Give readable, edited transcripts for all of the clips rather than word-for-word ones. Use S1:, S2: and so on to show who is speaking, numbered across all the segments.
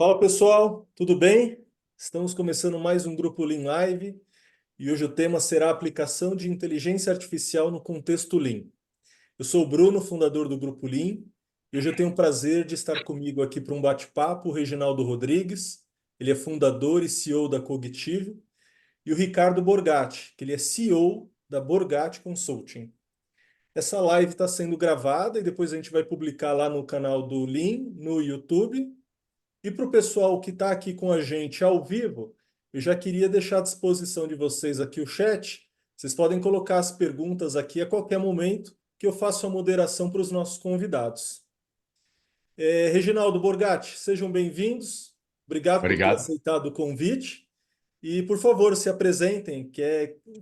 S1: Fala pessoal, tudo bem? Estamos começando mais um Grupo Lean Live e hoje o tema será a aplicação de inteligência artificial no contexto Lean. Eu sou o Bruno, fundador do Grupo Lean, e hoje eu tenho o prazer de estar comigo aqui para um bate-papo o Reginaldo Rodrigues, ele é fundador e CEO da Cognitive, e o Ricardo Borgatti, que ele é CEO da Borgatti Consulting. Essa live está sendo gravada e depois a gente vai publicar lá no canal do Lean, no YouTube. E para o pessoal que está aqui com a gente ao vivo, eu já queria deixar à disposição de vocês aqui o chat. Vocês podem colocar as perguntas aqui a qualquer momento que eu faço a moderação para os nossos convidados. Reginaldo Borgatti, sejam bem-vindos. Obrigado por ter
S2: Obrigado.
S1: aceitado o convite. E, por favor, se apresentem,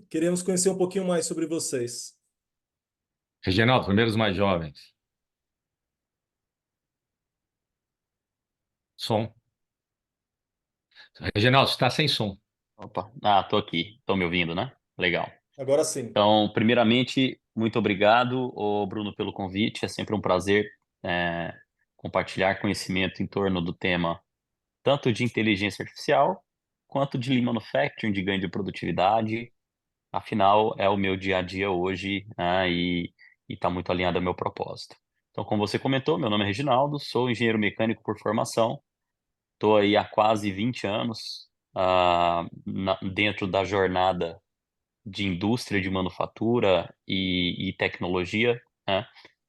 S1: queremos conhecer um pouquinho mais sobre vocês.
S2: Reginaldo, primeiro os mais jovens. Som. Reginaldo, está sem som.
S3: Opa, tô aqui. Estão me ouvindo, né? Legal.
S1: Agora sim.
S3: Então, primeiramente, muito obrigado, ô Bruno, pelo convite. É sempre um prazer é, compartilhar conhecimento em torno do tema, tanto de inteligência artificial, quanto de Lean Manufacturing, de ganho de produtividade. Afinal, é o meu dia a dia hoje, né, e está muito alinhado ao meu propósito. Então, como você comentou, meu nome é Reginaldo, sou engenheiro mecânico por formação. Estou aí há quase 20 anos dentro da jornada de indústria de manufatura e tecnologia, né?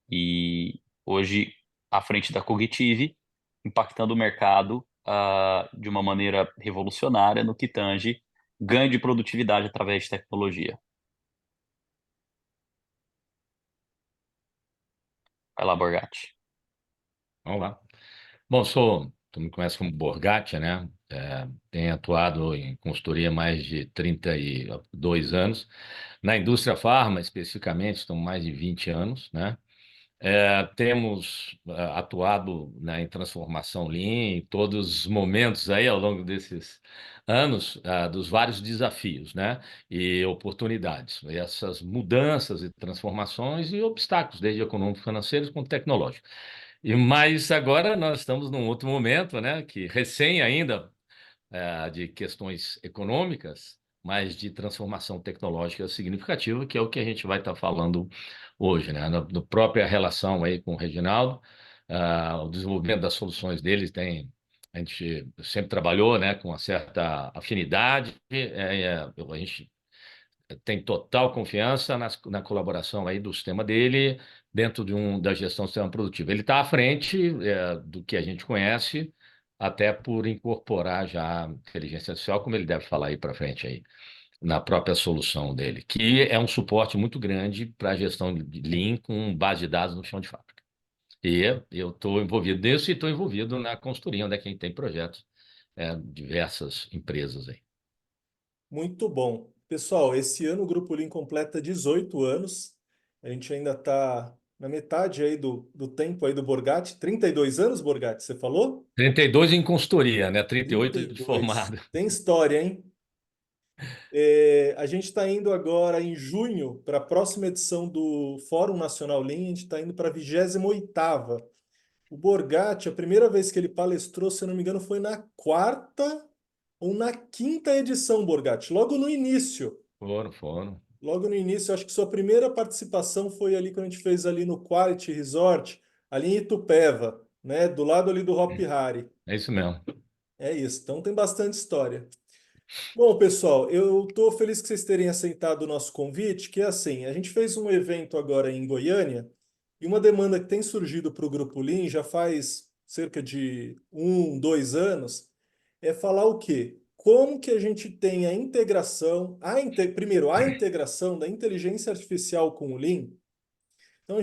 S3: E hoje à frente da Cognitive, impactando o mercado de uma maneira revolucionária no que tange ganho de produtividade através de tecnologia. Vai lá, Borgatti.
S2: Vamos lá. Bom, tu me conhece como Borgatti, né? Tenho atuado em consultoria há mais de 32 anos. Na indústria farma, especificamente, estão mais de 20 anos, né? Temos atuado, né, em transformação Lean em todos os momentos aí ao longo desses anos, dos vários desafios, né, e oportunidades, e essas mudanças e transformações e obstáculos, desde econômicos, financeiros, como tecnológicos. Mas agora nós estamos num outro momento, né, que recém ainda de questões econômicas, mas de transformação tecnológica significativa, que é o que a gente vai estar falando hoje, né? Na própria relação aí com o Reginaldo, o desenvolvimento das soluções deles a gente sempre trabalhou, né, com uma certa afinidade, a gente tem total confiança na colaboração aí do sistema dele dentro da gestão do sistema produtivo. Ele está à frente do que a gente conhece, até por incorporar já a inteligência artificial, como ele deve falar aí para frente aí, na própria solução dele, que é um suporte muito grande para a gestão de Lean com base de dados no chão de fábrica. E eu estou envolvido nisso e estou envolvido na consultoria, onde é que a gente tem projetos, diversas empresas aí.
S1: Muito bom. Pessoal, esse ano o Grupo Lean completa 18 anos. A gente ainda está na metade aí do tempo aí do Borgatti. 32 anos, Borgatti, você falou?
S2: 32 em consultoria, né? 38 de
S1: 32.
S2: formado.
S1: Tem história, hein? A gente está indo agora em junho para a próxima edição do Fórum Nacional Lean. A gente está indo para a 28ª. O Borgatti, a primeira vez que ele palestrou, se eu não me engano, foi na quarta ou na quinta edição, Borgatti, logo no início.
S2: Foram.
S1: Logo no início, acho que sua primeira participação foi ali quando a gente fez ali no Quality Resort, ali em Itupeva, né? Do lado ali do Hop Hari.
S2: É isso mesmo.
S1: É isso, então tem bastante história. Bom, pessoal, eu estou feliz que vocês terem aceitado o nosso convite, que é assim, a gente fez um evento agora em Goiânia e uma demanda que tem surgido para o Grupo Lean já faz cerca de 2 anos, é falar o quê? Como que a gente tem a integração, primeiro, a integração da inteligência artificial com o Lean. Então,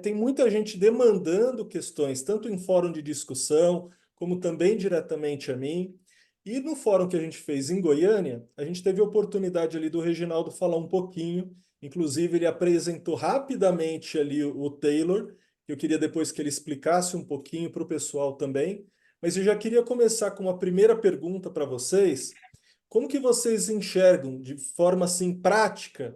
S1: tem muita gente demandando questões, tanto em fórum de discussão, como também diretamente a mim. E no fórum que a gente fez em Goiânia, a gente teve a oportunidade ali do Reginaldo falar um pouquinho. Inclusive, ele apresentou rapidamente ali o Taylor, que eu queria depois que ele explicasse um pouquinho para o pessoal também. Mas eu já queria começar com uma primeira pergunta para vocês. Como que vocês enxergam de forma assim prática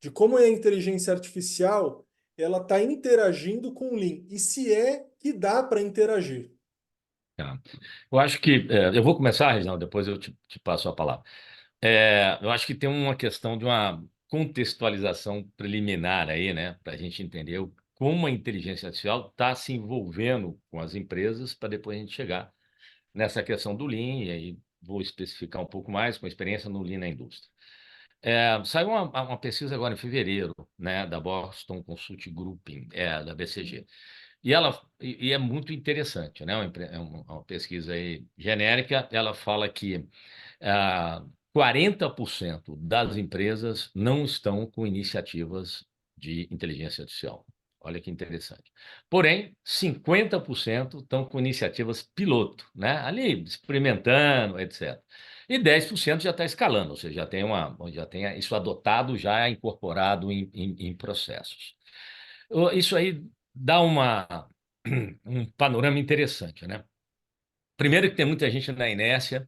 S1: de como é a inteligência artificial ela está interagindo com o Lean e se é que dá para interagir?
S2: Tá. Eu acho que, eu vou começar, Reginaldo, depois eu te passo a palavra. Eu acho que tem uma questão de uma contextualização preliminar aí, né, para a gente entender como a inteligência artificial está se envolvendo com as empresas para depois a gente chegar nessa questão do Lean, e aí vou especificar um pouco mais com a experiência no Lean na indústria. Saiu uma pesquisa agora em fevereiro, né, da Boston Consulting Group, da BCG. E é muito interessante, né? É uma pesquisa aí genérica. Ela fala que 40% das empresas não estão com iniciativas de inteligência artificial. Olha que interessante. Porém, 50% estão com iniciativas piloto, né? Ali experimentando, etc. E 10% já está escalando, ou seja, já tem isso adotado, já incorporado em processos. Isso aí dá um panorama interessante, né? Primeiro que tem muita gente na inércia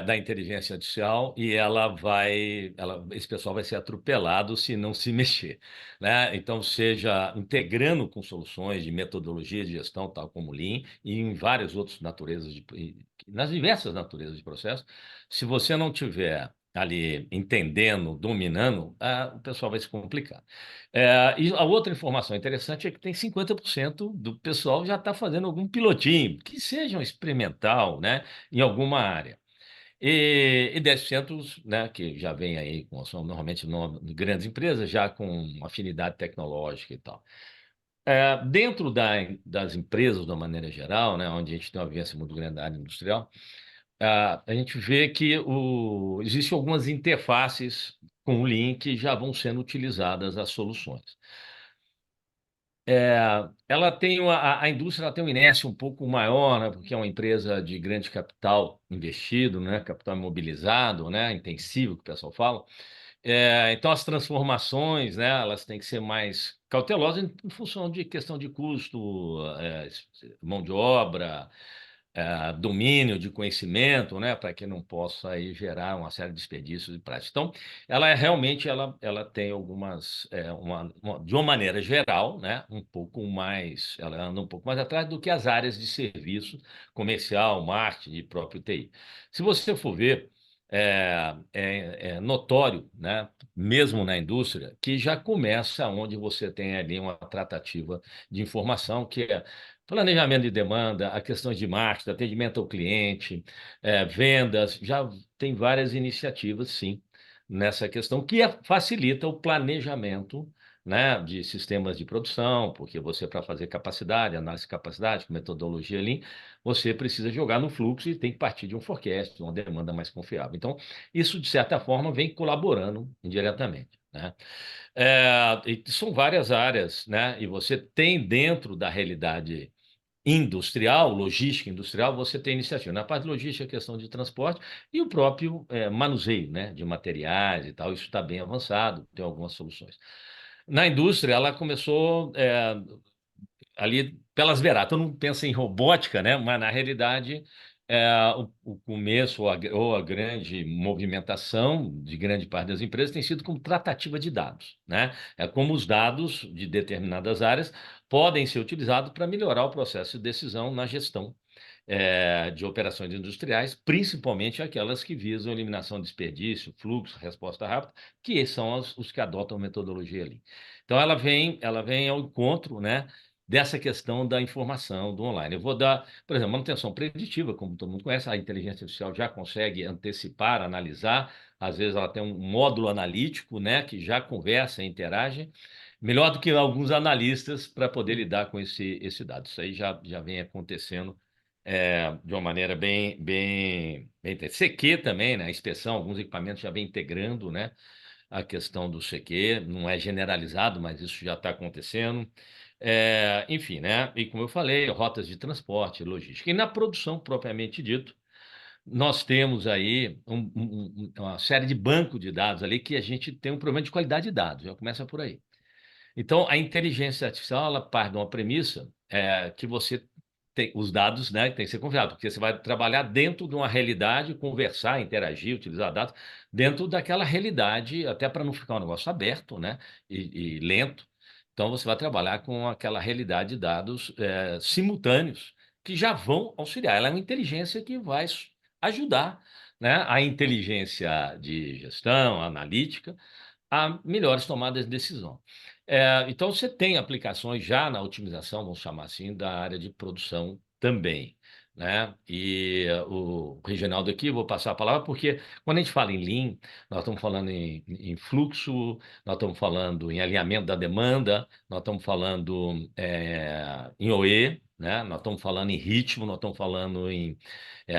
S2: da inteligência artificial e esse pessoal vai ser atropelado se não se mexer, né? Então, seja integrando com soluções de metodologia de gestão, tal como o Lean, e em várias outras naturezas, nas diversas naturezas de processo, se você não tiver ali entendendo, dominando, o pessoal vai se complicar. E a outra informação interessante é que tem 50% do pessoal já está fazendo algum pilotinho, que seja um experimental, né, em alguma área. E 10%, né, que já vem aí, são normalmente grandes empresas, já com afinidade tecnológica e tal. Dentro das empresas, de uma maneira geral, né, onde a gente tem uma vivência muito grande da área industrial, a gente vê que existem algumas interfaces com o Lean que já vão sendo utilizadas as soluções. A indústria ela tem uma inércia um pouco maior, né, porque é uma empresa de grande capital investido, né, capital imobilizado, né, intensivo, que o pessoal fala. Então, as transformações, né, elas têm que ser mais cautelosas em função de questão de custo, mão de obra, domínio de conhecimento, né, para que não possa aí gerar uma série de desperdícios de prática. Então, ela tem algumas, de uma maneira geral, né, ela anda um pouco mais atrás do que as áreas de serviço comercial, marketing e próprio TI. Se você for ver, é notório, né, mesmo na indústria, que já começa onde você tem ali uma tratativa de informação, que é planejamento de demanda, a questões de marketing, atendimento ao cliente, vendas, já tem várias iniciativas, sim, nessa questão, que facilita o planejamento, né, de sistemas de produção, porque você, para fazer capacidade, análise de capacidade, com metodologia Lean, você precisa jogar no fluxo e tem que partir de um forecast, de uma demanda mais confiável. Então, isso, de certa forma, vem colaborando indiretamente, né? E são várias áreas, né? E você tem dentro da realidade industrial, logística industrial, você tem iniciativa. Na parte de logística, a questão de transporte e o próprio manuseio, né, de materiais e tal, isso está bem avançado, tem algumas soluções. Na indústria, ela começou ali pelas beiradas. Todo mundo pensa em robótica, né? Mas na realidade o começo ou a grande movimentação de grande parte das empresas tem sido como tratativa de dados, né? É como os dados de determinadas áreas podem ser utilizados para melhorar o processo de decisão na gestão de operações industriais, principalmente aquelas que visam eliminação de desperdício, fluxo, resposta rápida, que são os que adotam metodologia ali. Então, ela vem ao encontro, né, dessa questão da informação do online. Eu vou dar, por exemplo, manutenção preditiva, como todo mundo conhece, a inteligência artificial já consegue antecipar, analisar, às vezes ela tem um módulo analítico, né, que já conversa, interage, melhor do que alguns analistas para poder lidar com esse dado. Isso aí já vem acontecendo de uma maneira bem CQ também, né? A inspeção, alguns equipamentos já vem integrando, né, a questão do CQ, não é generalizado, mas isso já está acontecendo. Enfim, né? E como eu falei, rotas de transporte, logística. E na produção, propriamente dito, nós temos aí uma série de bancos de dados ali que a gente tem um problema de qualidade de dados, já começa por aí. Então, a inteligência artificial, ela parte de uma premissa que você tem os dados, né, tem que ser confiável, porque você vai trabalhar dentro de uma realidade, conversar, interagir, utilizar dados, dentro daquela realidade, até para não ficar um negócio aberto, né, e lento. Então, você vai trabalhar com aquela realidade de dados simultâneos, que já vão auxiliar. Ela é uma inteligência que vai ajudar, né, a inteligência de gestão, analítica, a melhores tomadas de decisão. Então, você tem aplicações já na otimização, vamos chamar assim, da área de produção também, né? E o Reginaldo aqui, vou passar a palavra, porque quando a gente fala em Lean, nós estamos falando em fluxo, nós estamos falando em alinhamento da demanda, nós estamos falando em OE, né? Nós estamos falando em ritmo, nós estamos falando em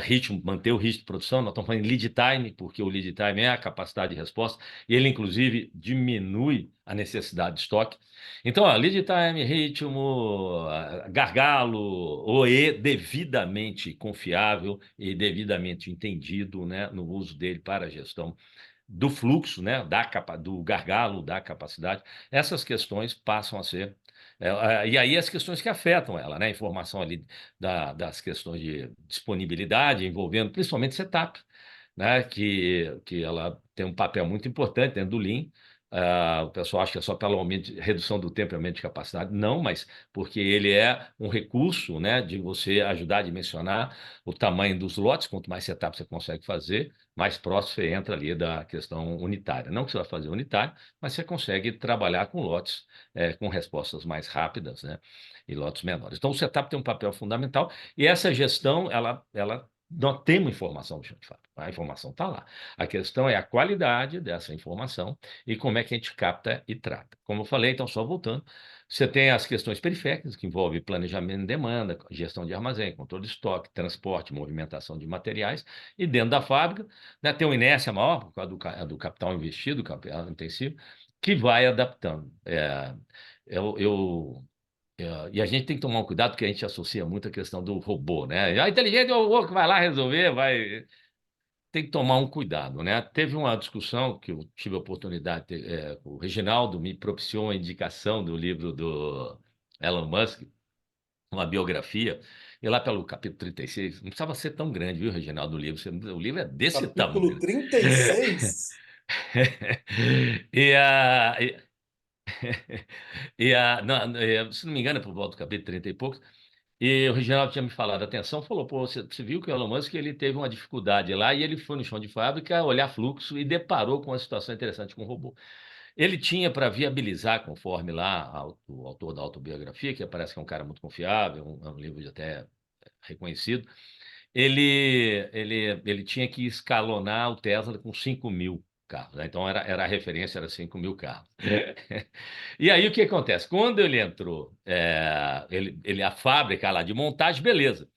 S2: ritmo, manter o ritmo de produção, nós estamos falando em lead time, porque o lead time é a capacidade de resposta, e ele, inclusive, diminui a necessidade de estoque. Então, ó, lead time, ritmo, gargalo, OE devidamente confiável e devidamente entendido, né, no uso dele para a gestão do fluxo, né, do gargalo, da capacidade, essas questões passam a ser. E aí as questões que afetam ela, né? A informação ali das questões de disponibilidade, envolvendo principalmente setup, né? Que ela tem um papel muito importante dentro do Lean. O pessoal acha que é só pela redução do tempo e aumento de capacidade. Não, mas porque ele é um recurso, né, de você ajudar a dimensionar o tamanho dos lotes. Quanto mais setup você consegue fazer, mais próximo você entra ali da questão unitária. Não que você vai fazer unitário, mas você consegue trabalhar com lotes com respostas mais rápidas, né, e lotes menores. Então, o setup tem um papel fundamental e essa gestão, ela nós temos informação do chão de fábrica. A informação está lá. A questão é a qualidade dessa informação e como é que a gente capta e trata. Como eu falei, então, só voltando, você tem as questões periféricas, que envolvem planejamento de demanda, gestão de armazém, controle de estoque, transporte, movimentação de materiais, e dentro da fábrica, né, tem uma inércia maior, por causa do capital investido, capital intensivo, que vai adaptando. Eu, eu, e a gente tem que tomar um cuidado, porque a gente associa muito a questão do robô, né? A inteligência é o robô que vai lá resolver, vai. Tem que tomar um cuidado, né? Teve uma discussão que eu tive a oportunidade, o Reginaldo me propiciou uma indicação do livro do Elon Musk, uma biografia, e lá pelo capítulo 36, não precisava ser tão grande, viu, Reginaldo, o livro? O livro é desse
S1: Capítulo
S2: tamanho.
S1: 36.
S2: E a, se não me engano, é por volta do capítulo 30 e poucos, e o Reginaldo tinha me falado, atenção, falou, pô, você viu que o Elon Musk ele teve uma dificuldade lá e ele foi no chão de fábrica olhar fluxo e deparou com uma situação interessante com o robô. Ele tinha para viabilizar, conforme lá o autor da autobiografia, que parece que é um cara muito confiável, é um livro de até reconhecido, ele tinha que escalonar o Tesla com 5.000 carros, né? Então era a referência, era 5.000 carros. E aí o que acontece? Quando ele entrou, a fábrica lá de montagem, beleza.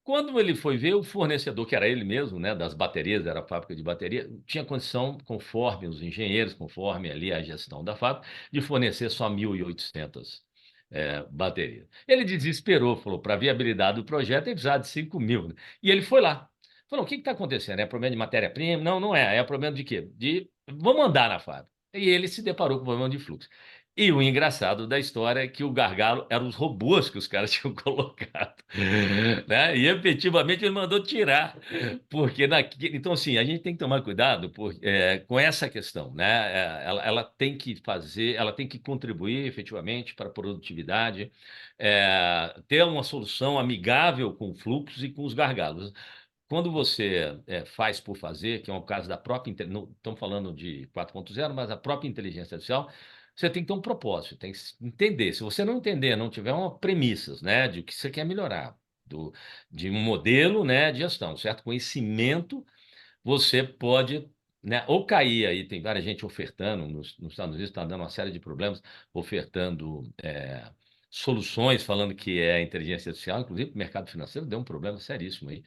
S2: Quando ele foi ver o fornecedor, que era ele mesmo, né, das baterias, era a fábrica de bateria, tinha condição, conforme os engenheiros, conforme ali a gestão da fábrica, de fornecer só 1.800 baterias. Ele desesperou, falou, para a viabilidade do projeto, ele precisava de 5.000, né? E ele foi lá. Falou, o que está acontecendo? É problema de matéria-prima? Não, não é. É problema de quê? Vamos andar na fábrica. E ele se deparou com o problema de fluxo. E o engraçado da história é que o gargalo eram os robôs que os caras tinham colocado, né? E efetivamente ele mandou tirar, porque então assim a gente tem que tomar cuidado com essa questão, né? Ela tem que fazer, ela tem que contribuir efetivamente para a produtividade, ter uma solução amigável com fluxos e com os gargalos. Quando você faz por fazer, que é o caso da própria, não estamos falando de 4.0, mas a própria inteligência artificial, você tem que ter um propósito, tem que entender. Se você não entender, não tiver uma premissas, né, de o que você quer melhorar, de um modelo, né, de gestão, certo? Conhecimento, você pode, né, ou cair aí, tem várias gente ofertando, nos Estados Unidos está dando uma série de problemas, ofertando soluções, falando que é inteligência artificial, inclusive o mercado financeiro deu um problema seríssimo aí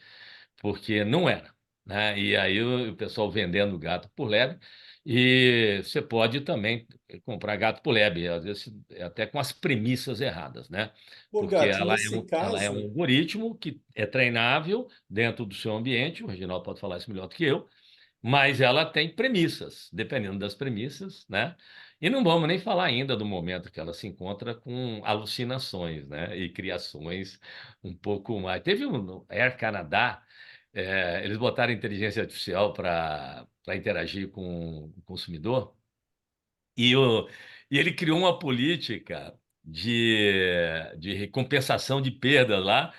S2: porque não era, né? E aí o pessoal vendendo gato por lebre, e você pode também comprar gato por lebre, às vezes até com as premissas erradas, né? Porque
S1: Borgatti, nesse
S2: ela é um
S1: caso,
S2: algoritmo que é treinável dentro do seu ambiente, o Reginaldo pode falar isso melhor do que eu, mas ela tem premissas, dependendo das premissas, né? E não vamos nem falar ainda do momento que ela se encontra com alucinações, né? E criações um pouco mais. Teve um no Air Canada, eles botaram inteligência artificial para interagir com o consumidor, e, e ele criou uma política de compensação de perdas lá,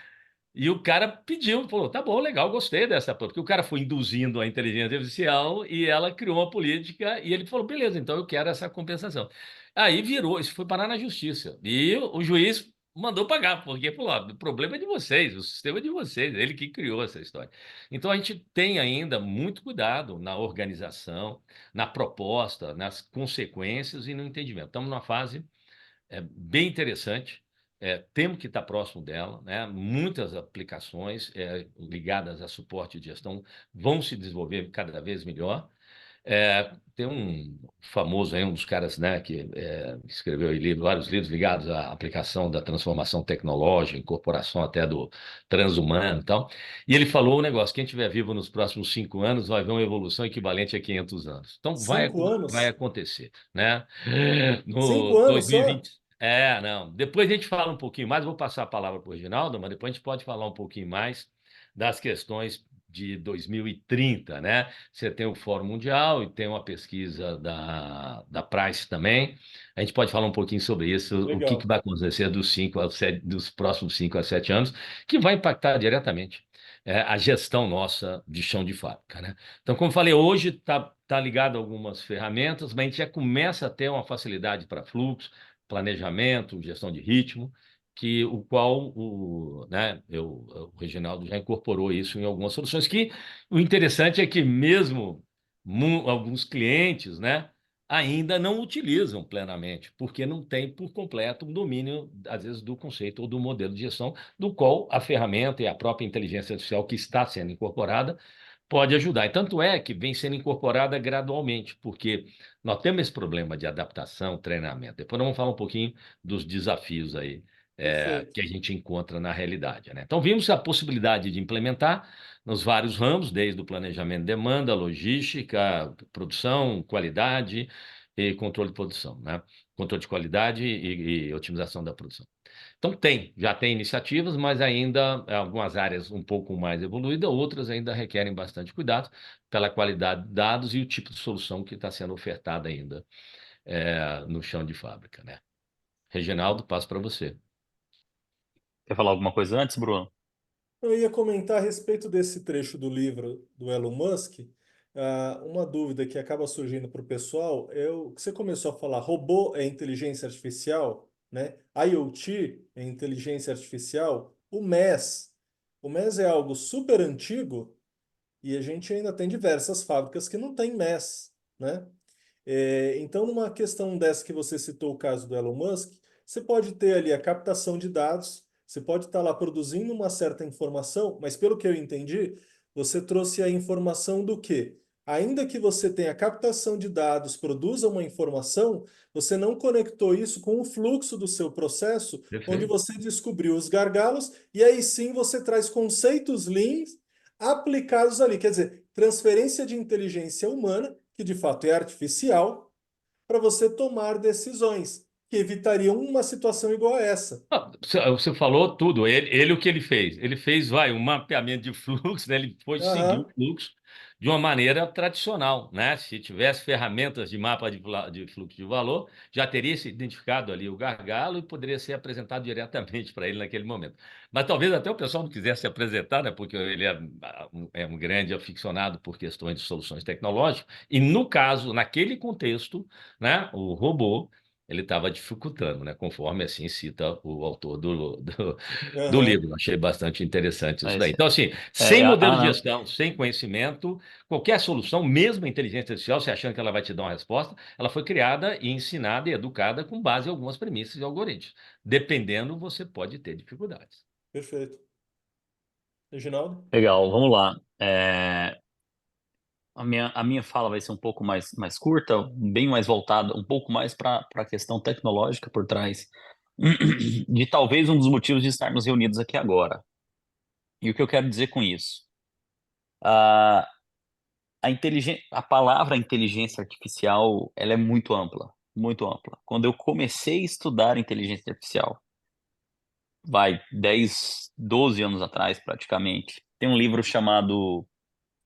S2: E o cara pediu, falou, tá bom, legal, gostei dessa, porque o cara foi induzindo a inteligência artificial e ela criou uma política e ele falou, beleza, então eu quero essa compensação. Aí virou, isso foi parar na justiça. E o juiz mandou pagar, porque falou, ó, o problema é de vocês, o sistema é de vocês, ele que criou essa história. Então a gente tem ainda muito cuidado na organização, na proposta, nas consequências e no entendimento. Estamos numa fase bem interessante. Temos que estar próximo dela, né? Muitas aplicações ligadas a suporte de gestão vão se desenvolver cada vez melhor. Tem um famoso aí, um dos caras, né, que escreveu aí vários livros ligados à aplicação da transformação tecnológica, incorporação até do transhumano e tal. E ele falou um negócio: quem estiver vivo nos próximos 5 anos vai ver uma evolução equivalente a 500 anos. Então,
S1: Cinco
S2: vai
S1: anos?
S2: acontecer, né? No
S1: 5 anos só?
S2: 2020. Não. Depois a gente fala um pouquinho mais, vou passar a palavra para o Reginaldo, mas depois a gente pode falar um pouquinho mais das questões de 2030, né? Você tem o Fórum Mundial e tem uma pesquisa da Price também. A gente pode falar um pouquinho sobre isso, o que
S1: Legal.
S2: vai acontecer dos próximos 5 a 7 anos, que vai impactar diretamente a gestão nossa de chão de fábrica, né? Então, como falei, hoje tá ligado a algumas ferramentas, mas a gente já começa a ter uma facilidade para fluxo, planejamento, gestão de ritmo, que o qual o Reginaldo já incorporou isso em algumas soluções, que o interessante é que mesmo alguns clientes, né, ainda não utilizam plenamente, porque não tem por completo um domínio, às vezes, do conceito ou do modelo de gestão, do qual a ferramenta e a própria inteligência artificial que está sendo incorporada pode ajudar. E tanto é que vem sendo incorporada gradualmente, porque nós temos esse problema de adaptação, treinamento. Depois nós vamos falar um pouquinho dos desafios aí
S1: Perfeito.
S2: que a gente encontra na realidade, né? Então, vimos a possibilidade de implementar nos vários ramos, desde o planejamento de demanda, logística, produção, qualidade e controle de produção, né? Controle de qualidade e otimização da produção. Então, já tem iniciativas, mas ainda algumas áreas um pouco mais evoluídas, outras ainda requerem bastante cuidado pela qualidade de dados e o tipo de solução que está sendo ofertada ainda no chão de fábrica, né? Reginaldo, passo para você.
S3: Quer falar alguma coisa antes, Bruno?
S1: Eu ia comentar a respeito desse trecho do livro do Elon Musk. Uma dúvida que acaba surgindo para o pessoal é o que você começou a falar: robô é inteligência artificial, né? IoT é inteligência artificial. O MES é algo super antigo e a gente ainda tem diversas fábricas que não têm MES, né? Então, numa questão dessa que você citou o caso do Elon Musk, você pode ter ali a captação de dados, você pode estar lá produzindo uma certa informação, mas pelo que eu entendi, você trouxe a informação do quê? Ainda que você tenha captação de dados, produza uma informação, você não conectou isso com o fluxo do seu processo, onde
S2: Perfeito.
S1: você descobriu os gargalos, e aí sim você traz conceitos lean aplicados ali. Quer dizer, transferência de inteligência humana, que de fato é artificial, para você tomar decisões que evitariam uma situação igual a essa.
S2: Você falou tudo. O que ele fez? Ele fez, um mapeamento de fluxo, né? Ele foi seguir o
S1: Aham,
S2: fluxo de uma maneira tradicional, né? Se tivesse ferramentas de mapa de fluxo de valor, já teria se identificado ali o gargalo e poderia ser apresentado diretamente para ele naquele momento. Mas talvez até o pessoal não quisesse se apresentar, né? Porque ele é um grande aficionado por questões de soluções tecnológicas. E no caso, naquele contexto, né? O robô ele estava dificultando, né? Conforme assim cita o autor do
S1: aham.
S2: livro. Achei bastante interessante isso
S3: É
S2: daí.
S3: isso.
S2: Então, assim, sem
S3: É,
S2: modelo de
S3: não.
S2: gestão, sem conhecimento, qualquer solução, mesmo a inteligência artificial, você achando que ela vai te dar uma resposta, ela foi criada e ensinada e educada com base em algumas premissas e algoritmos. Dependendo, você pode ter dificuldades.
S1: Perfeito. Reginaldo?
S3: Legal, vamos lá. A minha fala vai ser um pouco mais curta, bem mais voltada, um pouco mais para a questão tecnológica por trás de talvez um dos motivos de estarmos reunidos aqui agora. E o que eu quero dizer com isso? A, a palavra inteligência artificial, ela é muito ampla, muito ampla. Quando eu comecei a estudar inteligência artificial, 10, 12 anos atrás, praticamente, tem um livro chamado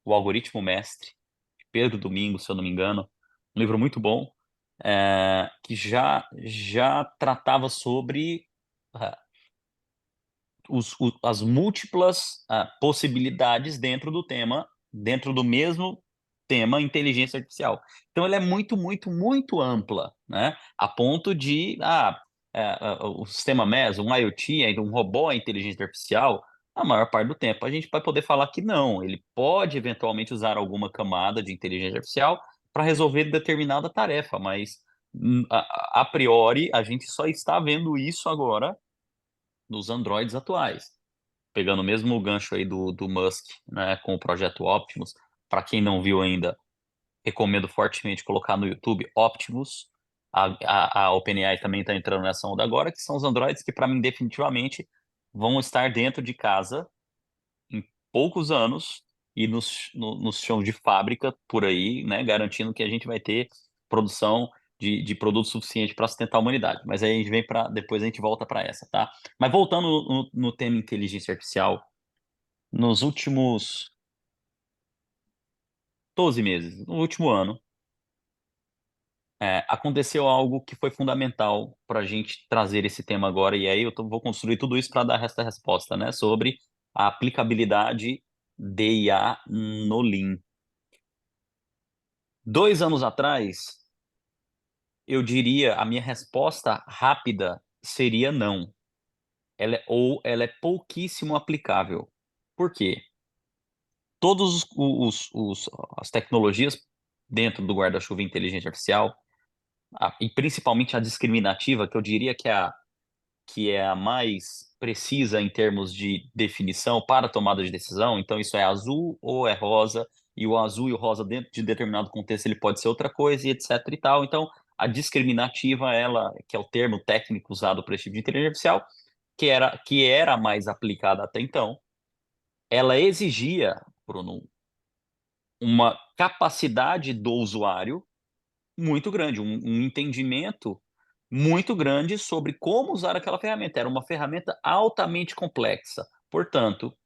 S3: O Algoritmo Mestre, de Pedro Domingos, se eu não me engano, um livro muito bom, que já tratava sobre ah, as múltiplas possibilidades dentro do mesmo tema inteligência artificial. Então, ela é muito, muito, muito ampla, né? A ponto de o sistema MES, um IoT, um robô, a inteligência artificial, a maior parte do tempo a gente vai poder falar que não. Ele pode eventualmente usar alguma camada de inteligência artificial para resolver determinada tarefa, mas a priori a gente só está vendo isso agora nos Androids atuais. Pegando mesmo o gancho aí do Musk, né, com o projeto Optimus. Para quem não viu ainda, recomendo fortemente colocar no YouTube Optimus. A OpenAI também está entrando nessa onda agora, que são os Androids que, para mim, definitivamente vão estar dentro de casa em poucos anos e nos chãos de fábrica por aí, né, garantindo que a gente vai ter produção de produto suficiente para sustentar a humanidade. Mas aí a gente vem para depois a gente volta para essa, tá? Mas voltando no tema inteligência artificial, nos últimos 12 meses, no último ano, aconteceu algo que foi fundamental para a gente trazer esse tema agora, e aí vou construir tudo isso para dar essa resposta, né, sobre a aplicabilidade de IA no Lean. 2 anos atrás, eu diria, a minha resposta rápida seria não. Ela é pouquíssimo aplicável. Por quê? Todas as tecnologias dentro do guarda-chuva inteligência artificial, e principalmente a discriminativa, que eu diria que é a mais precisa em termos de definição para tomada de decisão. Então, isso é azul ou é rosa, e o azul e o rosa dentro de determinado contexto ele pode ser outra coisa, e etc e tal. Então, a discriminativa, ela, que é o termo técnico usado para esse tipo de inteligência artificial, que era mais aplicada até então, ela exigia, Bruno, uma capacidade do usuário muito grande, um entendimento muito grande sobre como usar aquela ferramenta. Era uma ferramenta altamente complexa. Portanto,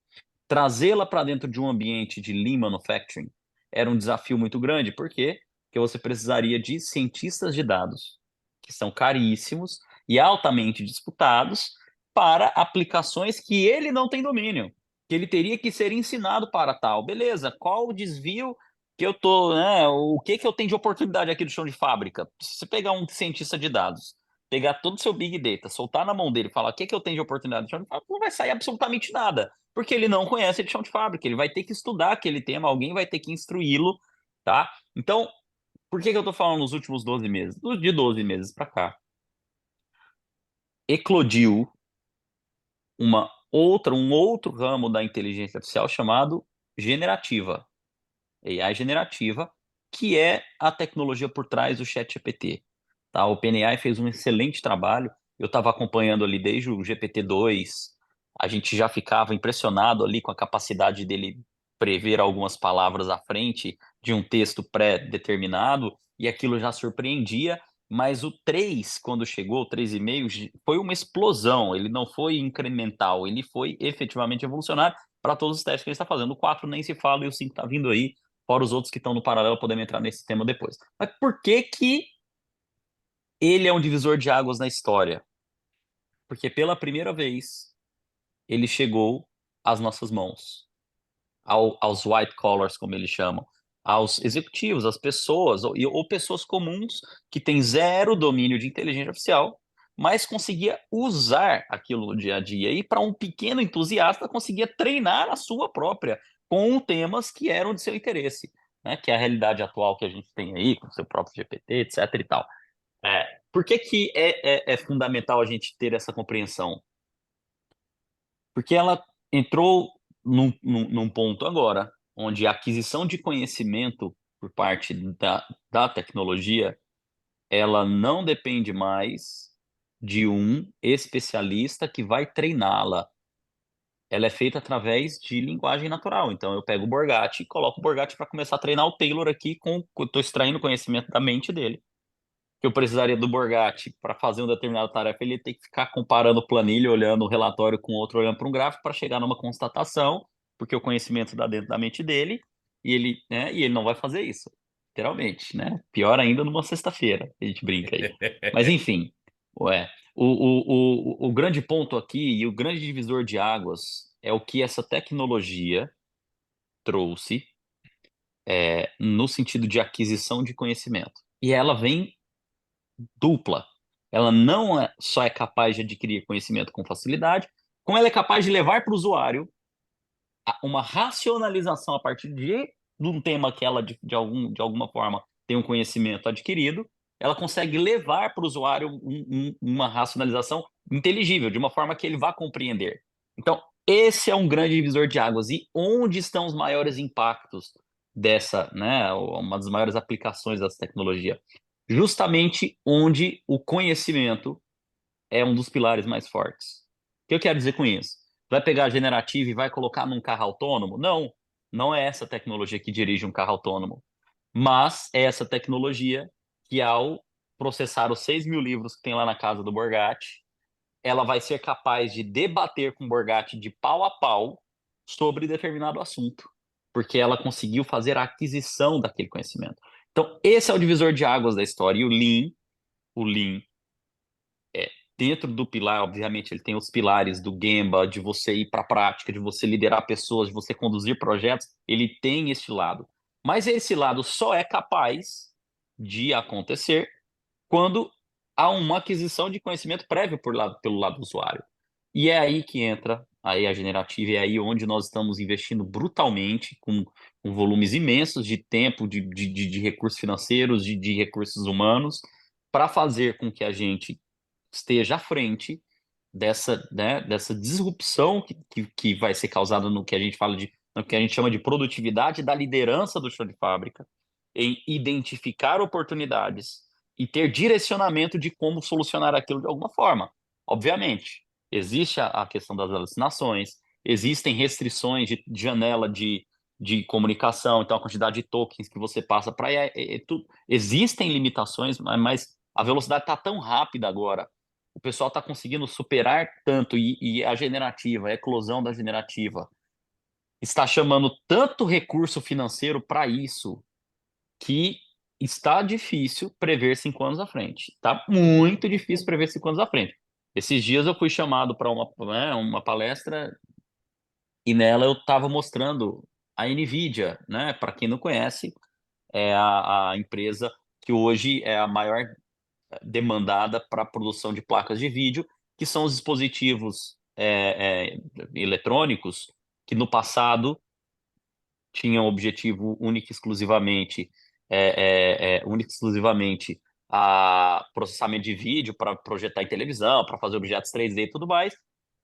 S3: trazê-la para dentro de um ambiente de Lean Manufacturing era um desafio muito grande. Por quê? Porque você precisaria de cientistas de dados, que são caríssimos e altamente disputados, para aplicações que ele não tem domínio, que ele teria que ser ensinado para tal. Beleza, qual o desvio que eu tô, né? O que eu tenho de oportunidade aqui do chão de fábrica? Se você pegar um cientista de dados, pegar todo o seu Big Data, soltar na mão dele e falar o que eu tenho de oportunidade do chão de fábrica, não vai sair absolutamente nada, porque ele não conhece de chão de fábrica, ele vai ter que estudar aquele tema, alguém vai ter que instruí-lo, tá? Então, por que eu tô falando nos últimos 12 meses? De 12 meses para cá, eclodiu um outro ramo da inteligência artificial chamado generativa, AI generativa, que é a tecnologia por trás do ChatGPT. Tá? O OpenAI fez um excelente trabalho. Eu estava acompanhando ali desde o GPT-2. A gente já ficava impressionado ali com a capacidade dele prever algumas palavras à frente de um texto pré-determinado, e aquilo já surpreendia. Mas o 3, quando chegou, o 3,5, foi uma explosão. Ele não foi incremental, ele foi efetivamente evolucionário para todos os testes que ele está fazendo. O 4 nem se fala e o 5 está vindo aí, fora os outros que estão no paralelo, podemos entrar nesse tema depois. Mas por que ele é um divisor de águas na história? Porque pela primeira vez ele chegou às nossas mãos, aos white collars, como eles chamam, aos executivos, às pessoas, ou pessoas comuns que têm zero domínio de inteligência artificial, mas conseguia usar aquilo no dia a dia. E para um pequeno entusiasta, conseguia treinar a sua própria com temas que eram de seu interesse, né? Que é a realidade atual que a gente tem aí, com o seu próprio GPT, etc. e tal. Por que é fundamental a gente ter essa compreensão? Porque ela entrou num ponto agora, onde a aquisição de conhecimento por parte da tecnologia, ela não depende mais de um especialista que vai treiná-la. Ela é feita através de linguagem natural. Então, eu pego o Borgatti e coloco o Borgatti para começar a treinar o Taylor aqui, eu estou extraindo conhecimento da mente dele, que eu precisaria do Borgatti para fazer uma determinada tarefa, ele tem que ficar comparando planilha, olhando o relatório com outro, olhando para um gráfico para chegar numa constatação, porque o conhecimento está dentro da mente dele, e ele não vai fazer isso, literalmente, né? Pior ainda numa sexta-feira, a gente brinca aí. Mas enfim, O grande ponto aqui e o grande divisor de águas é o que essa tecnologia trouxe no sentido de aquisição de conhecimento. E ela vem dupla. Ela não só é capaz de adquirir conhecimento com facilidade, como ela é capaz de levar para o usuário uma racionalização a partir de um tema que ela, de alguma forma, tem um conhecimento adquirido, ela consegue levar para o usuário uma racionalização inteligível, de uma forma que ele vá compreender. Então, esse é um grande divisor de águas. E onde estão os maiores impactos dessa, né, uma das maiores aplicações dessa tecnologia? Justamente onde o conhecimento é um dos pilares mais fortes. O que eu quero dizer com isso? Vai pegar a generativa e vai colocar num carro autônomo? Não, não é essa tecnologia que dirige um carro autônomo, mas é essa tecnologia que, ao processar os 6.000 livros que tem lá na casa do Borgatti, ela vai ser capaz de debater com o Borgatti de pau a pau sobre determinado assunto, porque ela conseguiu fazer a aquisição daquele conhecimento. Então, esse é o divisor de águas da história. E o Lean dentro do pilar, obviamente, ele tem os pilares do Gemba, de você ir para a prática, de você liderar pessoas, de você conduzir projetos, ele tem esse lado. Mas esse lado só é capaz de acontecer quando há uma aquisição de conhecimento prévio pelo lado do usuário. E é aí que entra aí a generativa, é aí onde nós estamos investindo brutalmente, com volumes imensos de tempo, de recursos financeiros, de recursos humanos, para fazer com que a gente esteja à frente dessa, né, dessa disrupção que vai ser causada no que a gente fala no que a gente chama de produtividade da liderança do chão de fábrica, em identificar oportunidades e ter direcionamento de como solucionar aquilo de alguma forma. Obviamente, existe a questão das alucinações, existem restrições de janela de comunicação, então a quantidade de tokens que você passa para existem limitações, mas a velocidade está tão rápida agora, o pessoal está conseguindo superar tanto, e a generativa, a eclosão da generativa, está chamando tanto recurso financeiro para isso, que está difícil prever 5 anos à frente. Está muito difícil prever 5 anos à frente. Esses dias eu fui chamado para uma palestra e nela eu estava mostrando a NVIDIA, né? Para quem não conhece, é a empresa que hoje é a maior demandada para a produção de placas de vídeo, que são os dispositivos eletrônicos que no passado tinham objetivo único e exclusivamente a processamento de vídeo para projetar em televisão, para fazer objetos 3D e tudo mais,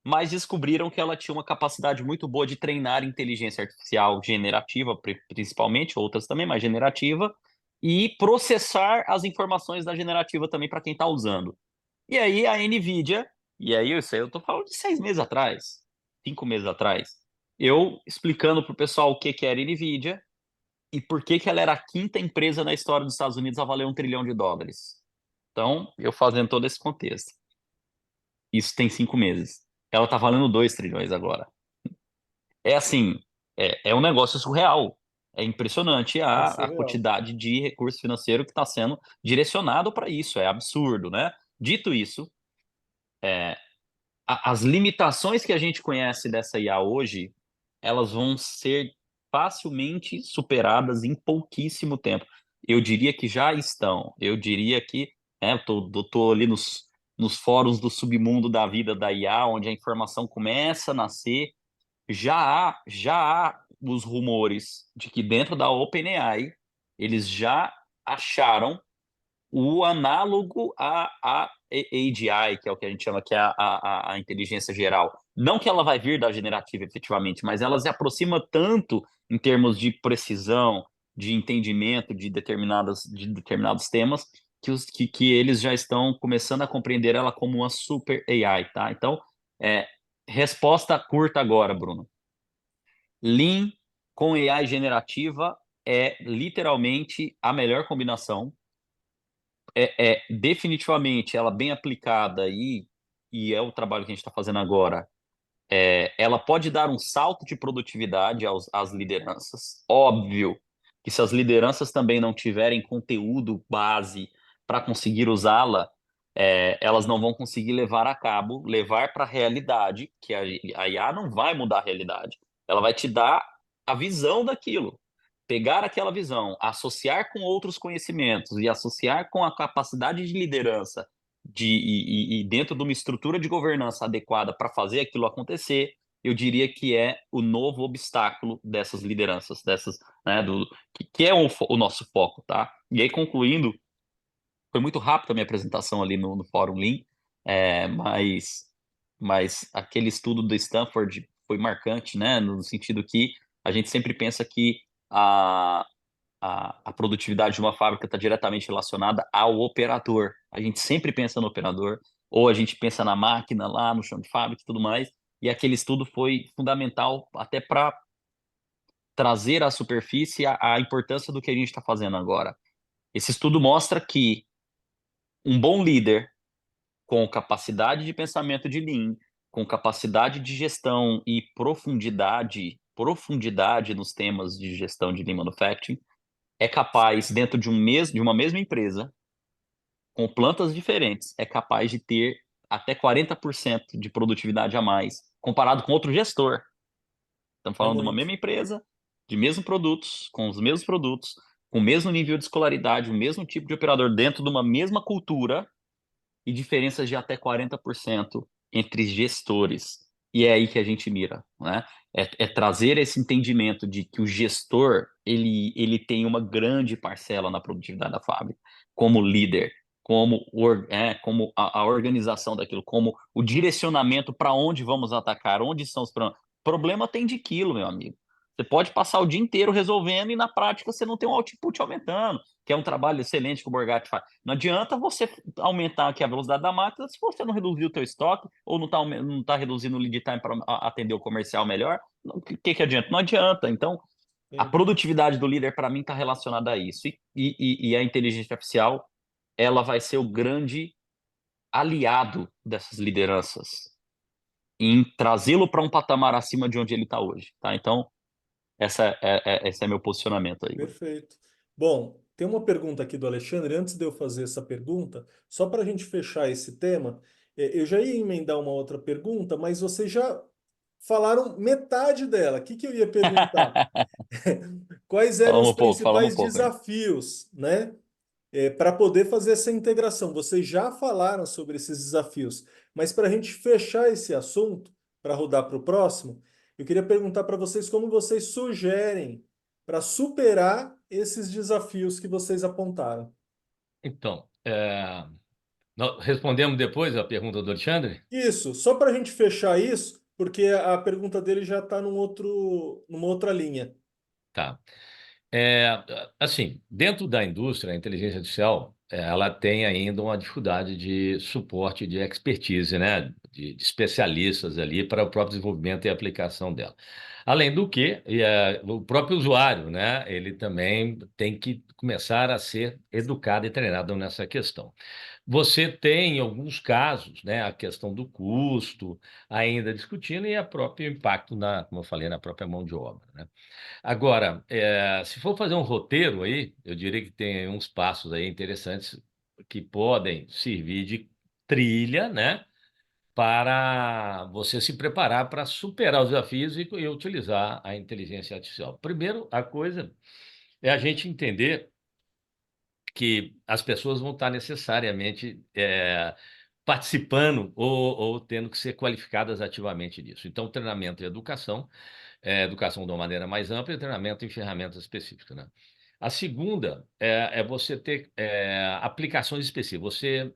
S3: mas descobriram que ela tinha uma capacidade muito boa de treinar inteligência artificial generativa, principalmente, outras também, mas generativa, e processar as informações da generativa também para quem está usando. E aí a NVIDIA, e aí isso aí eu estou falando de 6 meses atrás, 5 meses atrás, eu explicando para o pessoal o que era NVIDIA e por que ela era a quinta empresa na história dos Estados Unidos a valer $1 trilhão. Então, eu fazendo todo esse contexto. Isso tem 5 meses. Ela está valendo 2 trilhões agora. É assim, é um negócio surreal. É impressionante
S1: É
S3: a
S1: surreal.
S3: quantidade de recurso financeiro que está sendo direcionado para isso. É absurdo, né? Dito isso, as limitações que a gente conhece dessa IA hoje, elas vão ser facilmente superadas em pouquíssimo tempo. Eu diria que já estão. Eu diria que, tô ali nos fóruns do submundo da vida da IA, onde a informação começa a nascer. Já há os rumores de que dentro da OpenAI eles já acharam o análogo à AGI, que é o que a gente chama que é a inteligência geral. Não que ela vai vir da generativa efetivamente, mas ela se aproxima tanto em termos de precisão, de entendimento de determinados temas, que eles já estão começando a compreender ela como uma super AI, tá? Então, resposta curta agora, Bruno. Lean com AI generativa é literalmente a melhor combinação. Definitivamente ela bem aplicada, e é o trabalho que a gente está fazendo agora. Ela pode dar um salto de produtividade às lideranças. Óbvio que se as lideranças também não tiverem conteúdo base para conseguir usá-la, elas não vão conseguir levar para a realidade, que a IA não vai mudar a realidade. Ela vai te dar a visão daquilo. Pegar aquela visão, associar com outros conhecimentos e associar com a capacidade de liderança e dentro de uma estrutura de governança adequada para fazer aquilo acontecer, eu diria que é o novo obstáculo dessas lideranças, né, que é o nosso foco, tá? E aí, concluindo, foi muito rápido a minha apresentação ali no Fórum Lean, mas aquele estudo do Stanford foi marcante, né? No sentido que a gente sempre pensa que a, a produtividade de uma fábrica está diretamente relacionada ao operador. A gente sempre pensa no operador, ou a gente pensa na máquina lá no chão de fábrica e tudo mais, e aquele estudo foi fundamental até para trazer à superfície a importância do que a gente está fazendo agora. Esse estudo mostra que um bom líder com capacidade de pensamento de Lean, com capacidade de gestão e profundidade nos temas de gestão de Lean Manufacturing, é capaz, dentro de uma mesma empresa, com plantas diferentes, é capaz de ter até 40% de produtividade a mais, comparado com outro gestor. Estamos
S1: É
S3: falando de uma
S1: muito.
S3: mesma empresa, de mesmos produtos, com os mesmos produtos, com o mesmo nível de escolaridade, o mesmo tipo de operador dentro de uma mesma cultura, e diferenças de até 40% entre gestores. E é aí que a gente mira, né? É trazer esse entendimento de que o gestor ele tem uma grande parcela na produtividade da fábrica, como líder, como a organização daquilo, como o direcionamento para onde vamos atacar, onde são os problemas. Problema tem de quilo, meu amigo. Você pode passar o dia inteiro resolvendo e na prática você não tem um output aumentando, que é um trabalho excelente que o Borgatti faz. Não adianta você aumentar aqui a velocidade da máquina se você não reduzir o teu estoque ou não tá reduzindo o lead time para atender o comercial melhor. O que adianta? Não adianta. Então, a
S1: Sim.
S3: produtividade do líder, para mim, está relacionada a isso. E a inteligência artificial, ela vai ser o grande aliado dessas lideranças em trazê-lo para um patamar acima de onde ele está hoje, tá? Então, esse é meu posicionamento aí, Igor.
S1: Perfeito. Bom, tem uma pergunta aqui do Alexandre. Antes de eu fazer essa pergunta, só para a gente fechar esse tema, eu já ia emendar uma outra pergunta, mas vocês já falaram metade dela. O que que eu ia perguntar? Quais eram os
S3: Falamos um
S1: principais
S3: pouco, hein?
S1: desafios, né, para poder fazer essa integração? Vocês já falaram sobre esses desafios, mas para a gente fechar esse assunto, para rodar para o próximo, eu queria perguntar para vocês como vocês sugerem para superar esses desafios que vocês apontaram.
S2: Então, nós respondemos depois a pergunta do Alexandre?
S1: Isso, só para a gente fechar isso, porque a pergunta dele já está numa outra linha.
S2: Tá. É, assim, dentro da indústria, a inteligência artificial, ela tem ainda uma dificuldade de suporte, de expertise, né? De especialistas ali para o próprio desenvolvimento e aplicação dela. Além do que, o próprio usuário, né? Ele também tem que começar a ser educado e treinado nessa questão. Você tem, em alguns casos, né, a questão do custo ainda discutindo e o próprio impacto como eu falei, na própria mão de obra, né? Agora, se for fazer um roteiro aí, eu diria que tem uns passos aí interessantes que podem servir de trilha, né, para você se preparar para superar os desafios e utilizar a inteligência artificial. Primeiro, a coisa é a gente entender que as pessoas vão estar necessariamente participando ou tendo que ser qualificadas ativamente nisso. Então, treinamento e educação, educação de uma maneira mais ampla e treinamento em ferramentas específicas, né? A segunda é você ter aplicações específicas, você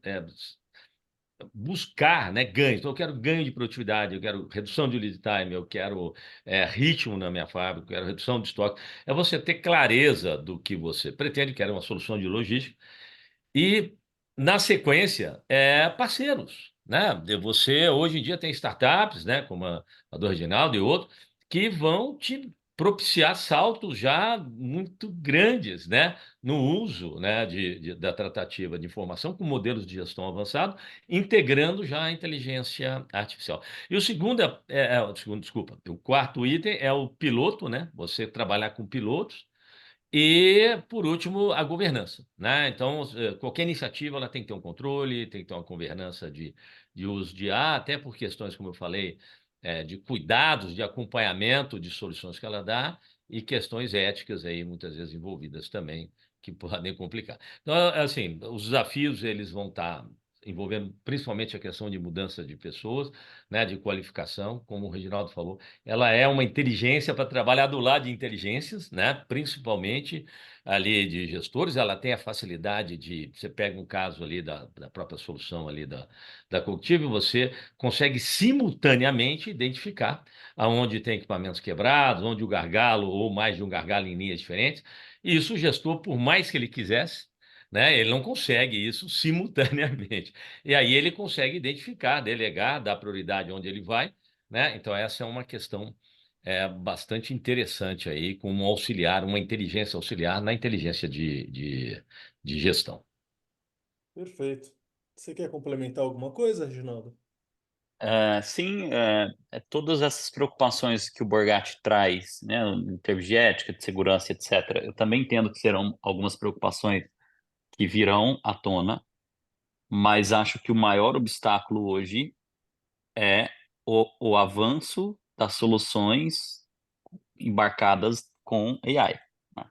S2: buscar, né, ganhos. Então, eu quero ganho de produtividade, eu quero redução de lead time, eu quero ritmo na minha fábrica, eu quero redução de estoque. É você ter clareza do que você pretende, que era uma solução de logística, e, na sequência, parceiros, né? Você, hoje em dia, tem startups, né, como a do Reginaldo e outros, que vão te propiciar saltos já muito grandes, né, no uso, né, da tratativa de informação com modelos de gestão avançado, integrando já a inteligência artificial. E o segundo, desculpa, o quarto item é o piloto, né, você trabalhar com pilotos, E, por último, a governança, né? Então, qualquer iniciativa ela tem que ter um controle, tem que ter uma governança de uso de IA, até por questões, como eu falei, de cuidados, de acompanhamento de soluções que ela dá e questões éticas aí, muitas vezes envolvidas também, que podem complicar. Então, assim, os desafios eles vão estar envolvendo principalmente a questão de mudança de pessoas, né, de qualificação, como o Reginaldo falou, ela é uma inteligência para trabalhar do lado de inteligências, né? Principalmente ali de gestores. Ela tem a facilidade de, você pega um caso ali da própria solução ali da Cognitive, você consegue simultaneamente identificar aonde tem equipamentos quebrados, onde o gargalo ou mais de um gargalo em linhas diferentes. E isso o gestor, por mais que ele quisesse, né, ele não consegue isso simultaneamente. E aí ele consegue identificar, delegar, dar prioridade onde ele vai, né? Então, essa é uma questão bastante interessante aí, como um auxiliar, uma inteligência auxiliar na inteligência de gestão.
S1: Perfeito. Você quer complementar alguma coisa, Reginaldo?
S3: Sim, todas essas preocupações que o Borgatti traz, né, em termos de ética, de segurança, etc., eu também entendo que serão algumas preocupações que virão à tona, mas acho que o maior obstáculo hoje é o avanço das soluções embarcadas com AI, né?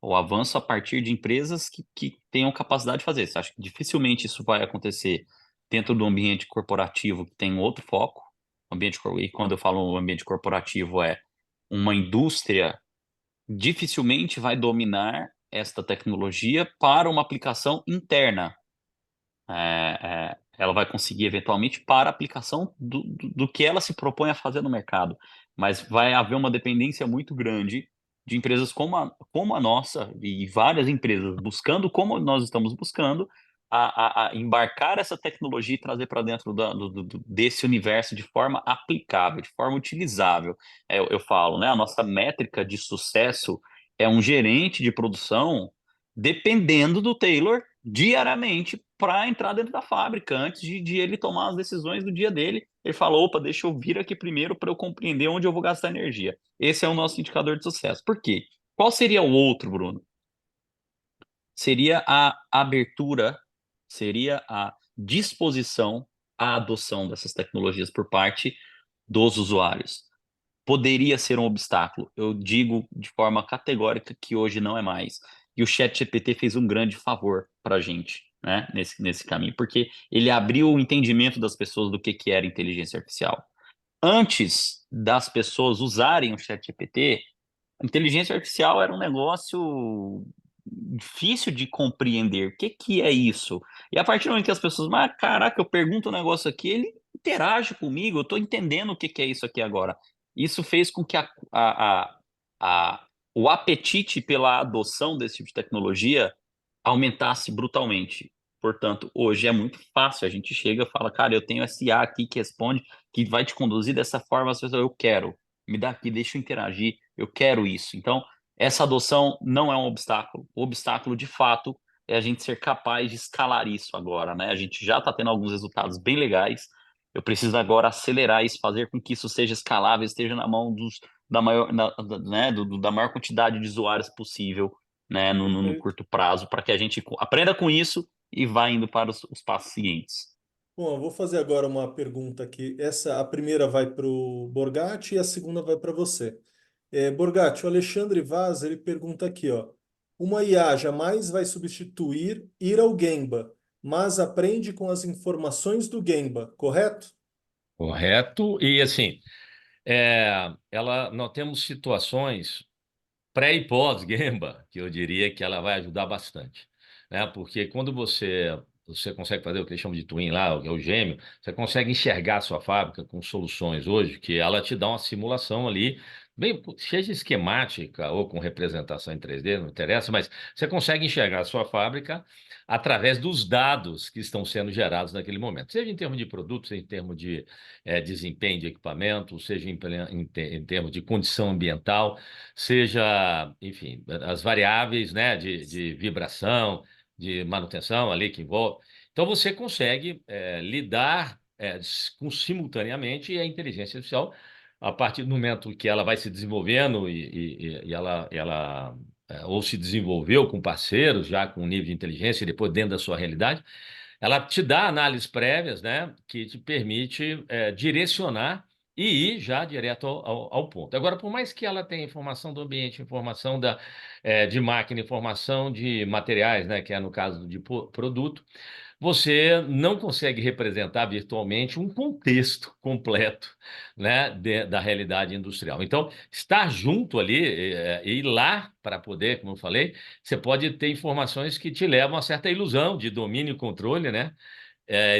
S3: O avanço a partir de empresas que tenham capacidade de fazer isso. Acho que dificilmente isso vai acontecer dentro do ambiente corporativo que tem outro foco. E quando eu falo ambiente corporativo, é uma indústria dificilmente vai dominar esta tecnologia para uma aplicação interna. Ela vai conseguir eventualmente para a aplicação do que ela se propõe a fazer no mercado, mas vai haver uma dependência muito grande de empresas como a nossa e várias empresas buscando, como nós estamos buscando, a embarcar essa tecnologia e trazer para dentro desse universo de forma aplicável, de forma utilizável. Eu falo, né? A nossa métrica de sucesso é um gerente de produção dependendo do Taylor diariamente para entrar dentro da fábrica, antes de ele tomar as decisões do dia dele. Ele falou: opa, deixa eu vir aqui primeiro para eu compreender onde eu vou gastar energia. Esse é o nosso indicador de sucesso. Por quê? Qual seria o outro, Bruno? Seria a abertura, seria a disposição à adoção dessas tecnologias por parte dos usuários. Poderia ser um obstáculo. Eu digo de forma categórica que hoje não é mais. E o ChatGPT fez um grande favor para a gente, né, nesse caminho, porque ele abriu o entendimento das pessoas do que era inteligência artificial. Antes das pessoas usarem o ChatGPT, inteligência artificial era um negócio difícil de compreender. O que é isso? E a partir do momento que as pessoas, mas caraca, eu pergunto um negócio aqui, ele interage comigo, eu estou entendendo o que é isso aqui agora. Isso fez com que a- o apetite pela adoção desse tipo de tecnologia aumentasse brutalmente. Portanto, hoje é muito fácil. A gente chega e fala, cara, eu tenho essa IA aqui que responde, que vai te conduzir dessa forma, as pessoas, eu quero, me dá aqui, deixa eu interagir, eu quero isso. Então, essa adoção não é um obstáculo. O obstáculo, de fato, é a gente ser capaz de escalar isso agora, né? A gente já está tendo alguns resultados bem legais. Eu preciso agora acelerar isso, fazer com que isso seja escalável, esteja na mão da maior, né, da maior quantidade de usuários possível, né, no
S1: Perfeito.
S3: curto prazo, para que a gente aprenda com isso e vá indo para os passos seguintes.
S1: Bom, eu vou fazer agora uma pergunta aqui. A primeira vai para o Borgatti e a segunda vai para você. Borgatti, o Alexandre Vaz, ele pergunta aqui, ó. Uma IA jamais vai substituir ir ao Gemba, mas aprende com as informações do Gemba, correto?
S2: Correto? E assim, nós temos situações pré e pós-Gemba, que eu diria que ela vai ajudar bastante, né? Porque quando você consegue fazer o que eles chamam de twin lá, que é o gêmeo, você consegue enxergar a sua fábrica com soluções hoje que ela te dá uma simulação ali, bem cheia de esquemática ou com representação em 3D, não interessa, mas você consegue enxergar a sua fábrica através dos dados que estão sendo gerados naquele momento, seja em termos de produto, seja em termos de desempenho de equipamento, seja em termos de condição ambiental, seja, enfim, as variáveis, né, de vibração, de manutenção ali que envolve. Então, você consegue lidar simultaneamente e a inteligência artificial, a partir do momento que ela vai se desenvolvendo e ela ou se desenvolveu com parceiros já com nível de inteligência e depois dentro da sua realidade, ela te dá análises prévias, né, que te permite direcionar e ir já direto ao ponto. Agora, por mais que ela tenha informação do ambiente, informação de máquina, informação de materiais, né, que é no caso de produto, você não consegue representar virtualmente um contexto completo, né, da realidade industrial. Então, estar junto ali e ir lá para poder, como eu falei, você pode ter informações que te levam a certa ilusão de domínio e controle, né?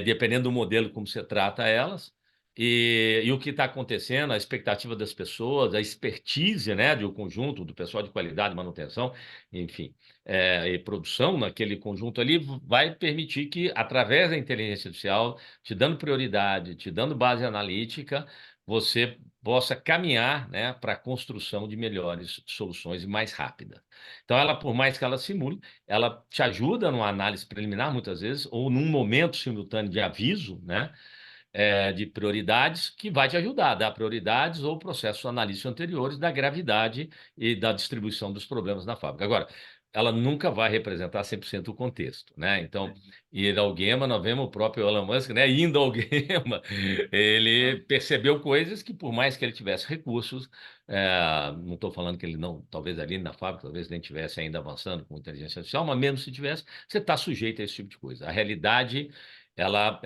S2: Dependendo do modelo como você trata elas. E o que está acontecendo, a expectativa das pessoas, a expertise, né, do conjunto, do pessoal de qualidade, manutenção, enfim, e produção naquele conjunto ali, vai permitir que, através da inteligência artificial, te dando prioridade, te dando base analítica, você possa caminhar, né, para a construção de melhores soluções e mais rápida. Então, ela, por mais que ela simule, ela te ajuda numa análise preliminar, muitas vezes, ou num momento simultâneo de aviso, né? De prioridades, que vai te ajudar a dar prioridades ou processos analíticos anteriores da gravidade e da distribuição dos problemas na fábrica. Agora, ela nunca vai representar 100% o contexto, né? Então, ir ao Gema, nós vemos o próprio Elon Musk, né? Indo ao Gema, ele percebeu coisas que, por mais que ele tivesse recursos, não estou falando que ele não, talvez ali na fábrica, talvez nem estivesse ainda avançando com inteligência artificial, mas mesmo se tivesse, você está sujeito a esse tipo de coisa. A realidade ela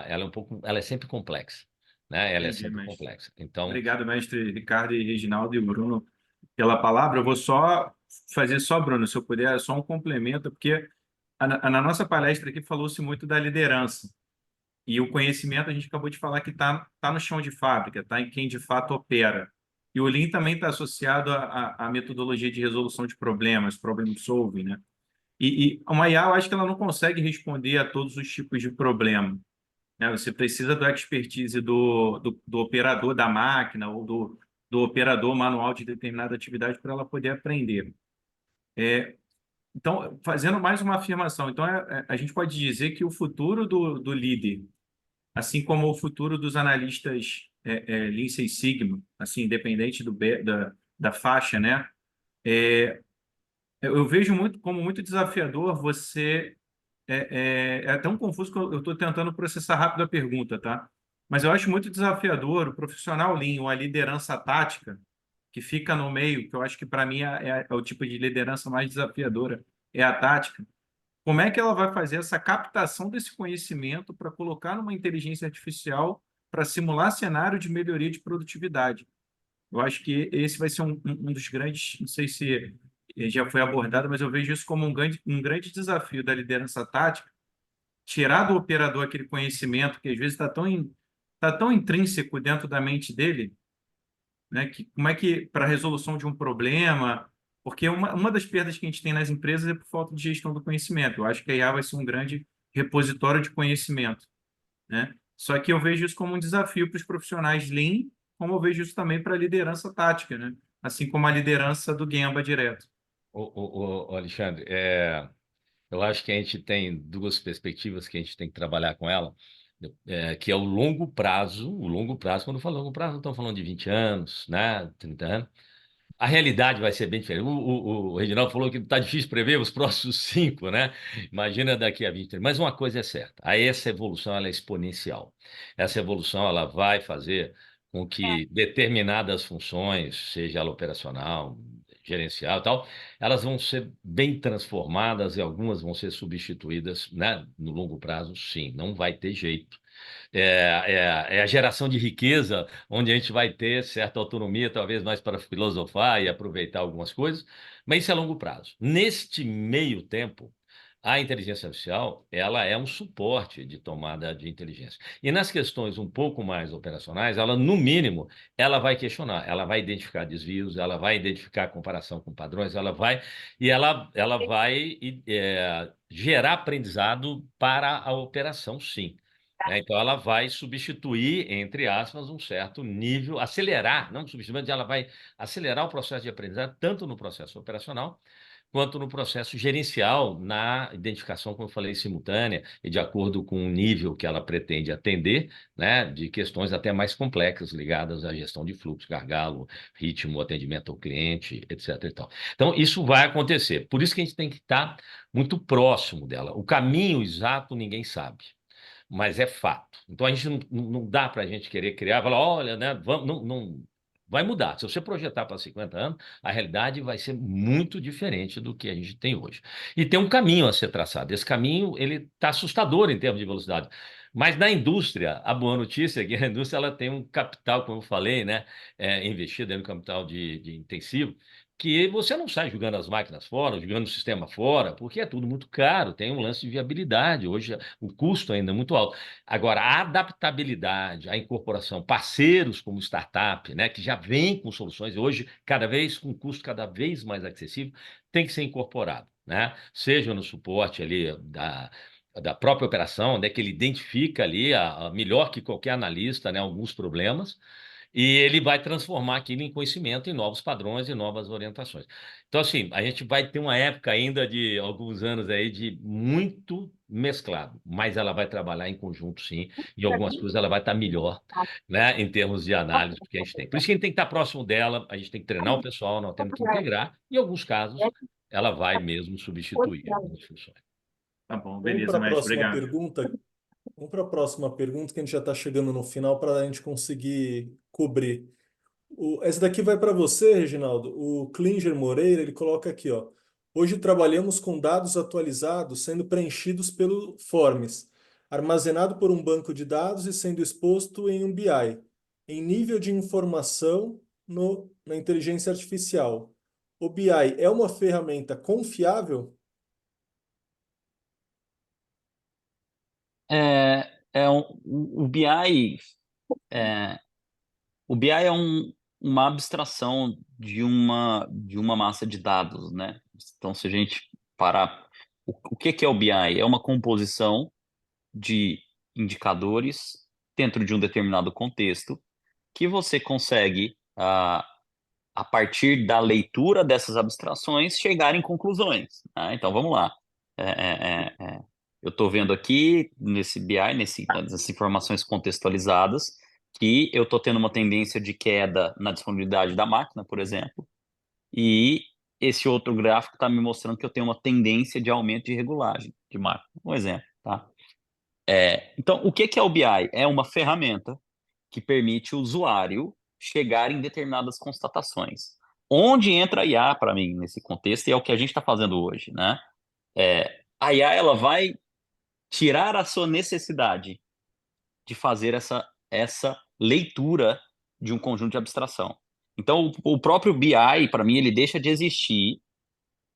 S2: é um pouco, ela é sempre complexa, né? Ela é
S4: Entendi,
S2: sempre
S4: mestre.
S2: complexa. Então,
S4: Obrigado, mestre Ricardo e Reginaldo e Bruno, pela palavra. Eu vou só fazer só, Bruno, se eu puder, só um complemento, porque na nossa palestra aqui falou-se muito da liderança. E o conhecimento, a gente acabou de falar que tá no chão de fábrica, está em quem de fato opera. E o Lean também está associado à metodologia de resolução de problemas, problem solving, né? E uma IA, eu acho que ela não consegue responder a todos os tipos de problema, né? Você precisa do expertise do operador da máquina ou do operador manual de determinada atividade para ela poder aprender. Então, fazendo mais uma afirmação, então a gente pode dizer que o futuro do líder, assim como o futuro dos analistas Lean Six Sigma, assim, independente da faixa, né? Eu vejo muito como muito desafiador você é tão confuso que eu estou tentando processar rápido a pergunta, tá? Mas eu acho muito desafiador o profissional Lean, ou a liderança tática, que fica no meio, que eu acho que para mim é o tipo de liderança mais desafiadora, é a tática. Como é que ela vai fazer essa captação desse conhecimento para colocar numa inteligência artificial para simular cenário de melhoria de produtividade? Eu acho que esse vai ser um dos grandes, não sei se já foi abordado, mas eu vejo isso como um grande desafio da liderança tática, tirar do operador aquele conhecimento que às vezes tá tão intrínseco dentro da mente dele, né? Que, como é que, para a resolução de um problema, porque uma das perdas que a gente tem nas empresas é por falta de gestão do conhecimento. Eu acho que a IA vai ser um grande repositório de conhecimento, né? Só que eu vejo isso como um desafio para os profissionais Lean, como eu vejo isso também para a liderança tática, né? Assim como a liderança do Gemba direto.
S2: Alexandre, eu acho que a gente tem duas perspectivas que a gente tem que trabalhar com ela, que é o longo prazo, quando eu falo longo prazo, não estamos falando de 20 anos, né, 30 anos. A realidade vai ser bem diferente. O Reginaldo falou que está difícil prever os próximos 5, né? Imagina daqui a 20 anos. Mas uma coisa é certa, essa evolução ela é exponencial. Essa evolução ela vai fazer com que determinadas funções, seja ela operacional, gerencial e tal, elas vão ser bem transformadas e algumas vão ser substituídas, né? No longo prazo, sim, não vai ter jeito. É a geração de riqueza, onde a gente vai ter certa autonomia, talvez mais para filosofar e aproveitar algumas coisas, mas isso é a longo prazo. Neste meio tempo, a inteligência artificial, ela é um suporte de tomada de inteligência. E nas questões um pouco mais operacionais, ela, no mínimo, ela vai questionar, ela vai identificar desvios, ela vai identificar comparação com padrões, ela vai gerar aprendizado para a operação, sim, né? Então, ela vai substituir, entre aspas, um certo nível, acelerar, não substituir, mas ela vai acelerar o processo de aprendizado, tanto no processo operacional, quanto no processo gerencial, na identificação, como eu falei, simultânea e de acordo com o nível que ela pretende atender, né, de questões até mais complexas ligadas à gestão de fluxo, gargalo, ritmo, atendimento ao cliente, etc. e tal. Então, isso vai acontecer. Por isso que a gente tem que estar muito próximo dela. O caminho exato ninguém sabe, mas é fato. Então a gente não dá para a gente querer criar, falar, olha, né, vamos, não, vai mudar. Se você projetar para 50 anos, a realidade vai ser muito diferente do que a gente tem hoje. E tem um caminho a ser traçado. Esse caminho ele está assustador em termos de velocidade. Mas na indústria, a boa notícia é que a indústria ela tem um capital, como eu falei, né, investido em um capital de intensivo, que você não sai jogando as máquinas fora, jogando o sistema fora, porque é tudo muito caro, tem um lance de viabilidade. Hoje o custo ainda é muito alto. Agora, a adaptabilidade, a incorporação, parceiros como startup, né, que já vem com soluções, hoje, cada vez com custo cada vez mais acessível, tem que ser incorporado, né? Seja no suporte ali da própria operação, né, que ele identifica ali, melhor que qualquer analista, né, alguns problemas, e ele vai transformar aquilo em conhecimento, em novos padrões e novas orientações. Então, assim, a gente vai ter uma época ainda de alguns anos aí de muito mesclado, mas ela vai trabalhar em conjunto, sim, e algumas coisas ela vai estar melhor, né, em termos de análise que a gente tem. Por isso que a gente tem que estar próximo dela, a gente tem que treinar o pessoal, nós temos que integrar, e em alguns casos ela vai mesmo substituir algumas funções.
S4: Tá bom,
S1: Vamos para
S4: beleza,
S1: a
S4: mestre.
S1: próxima
S4: Obrigado.
S1: pergunta. Vamos para a próxima pergunta, que a gente já está chegando no final para a gente conseguir cobrir. Essa daqui vai para você, Reginaldo. O Klinger Moreira, ele coloca aqui, ó. Hoje trabalhamos com dados atualizados sendo preenchidos pelo Forms, armazenado por um banco de dados e sendo exposto em um BI, em nível de informação na inteligência artificial. O BI é uma ferramenta confiável?
S3: O BI é uma abstração de uma massa de dados, né? Então, se a gente parar, o que é o BI? É uma composição de indicadores dentro de um determinado contexto que você consegue, a partir da leitura dessas abstrações, chegar em conclusões, né? Então, vamos lá. É, é, é, é. Eu estou vendo aqui nesse BI, nessas informações contextualizadas, que eu estou tendo uma tendência de queda na disponibilidade da máquina, por exemplo, e esse outro gráfico está me mostrando que eu tenho uma tendência de aumento de regulagem de máquina. Um exemplo, tá? Então, o que é o BI? É uma ferramenta que permite o usuário chegar em determinadas constatações. Onde entra a IA para mim nesse contexto, e é o que a gente está fazendo hoje, né? A IA ela vai tirar a sua necessidade de fazer essa leitura de um conjunto de abstração. Então, o próprio BI, para mim, ele deixa de existir.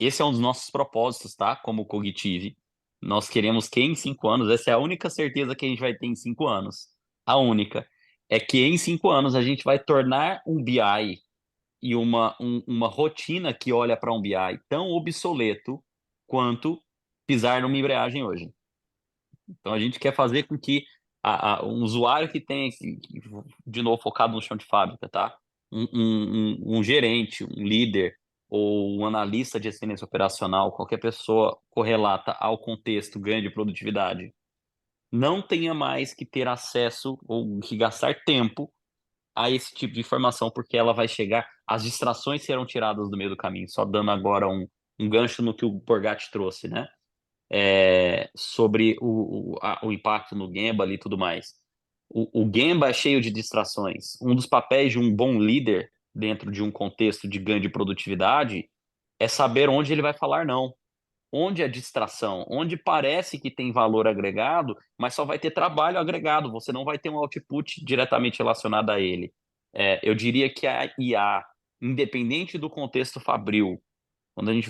S3: Esse é um dos nossos propósitos, tá? Como Cognitive. Nós queremos que em 5 anos, essa é a única certeza que a gente vai ter em 5 anos. A única. É que em 5 anos a gente vai tornar um BI e uma rotina que olha para um BI tão obsoleto quanto pisar numa embreagem hoje. Então a gente quer fazer com que um usuário que tem, de novo, focado no chão de fábrica, tá? Um gerente, um líder ou um analista de excelência operacional, qualquer pessoa correlata ao contexto ganho de produtividade, não tenha mais que ter acesso ou que gastar tempo a esse tipo de informação, porque ela vai chegar, as distrações serão tiradas do meio do caminho, só dando agora um gancho no que o Borgatti trouxe, né? Sobre o impacto no Gemba e tudo mais. O Gemba é cheio de distrações. Um dos papéis de um bom líder dentro de um contexto de ganho de produtividade é saber onde ele vai falar não. Onde é distração, onde parece que tem valor agregado, mas só vai ter trabalho agregado, você não vai ter um output diretamente relacionado a ele. Eu diria que a IA, independente do contexto fabril, quando a gente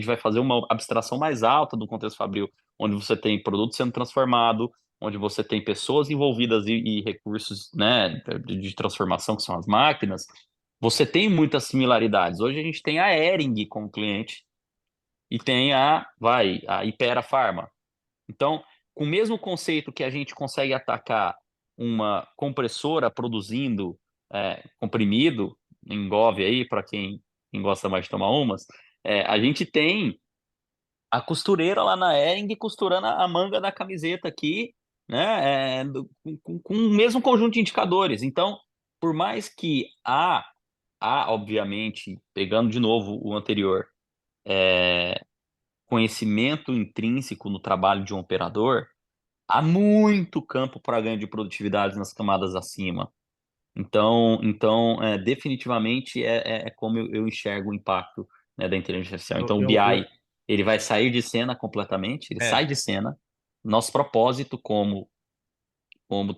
S3: vai fazer uma abstração mais alta do contexto fabril, onde você tem produto sendo transformado, onde você tem pessoas envolvidas e recursos, né, de transformação, que são as máquinas, você tem muitas similaridades. Hoje a gente tem a Hering como cliente e tem a Hypera Pharma. Então, com o mesmo conceito que a gente consegue atacar uma compressora produzindo comprimido, engove aí, para quem gosta mais de tomar umas, A gente tem a costureira lá na Hering costurando a manga da camiseta aqui, né, com o mesmo conjunto de indicadores. Então, por mais que obviamente, pegando de novo o anterior, conhecimento intrínseco no trabalho de um operador, há muito campo para ganho de produtividade nas camadas acima. Então, definitivamente é como eu enxergo o impacto, né, da inteligência artificial. Então, o BI, ele vai sair de cena completamente, ele sai de cena. Nosso propósito como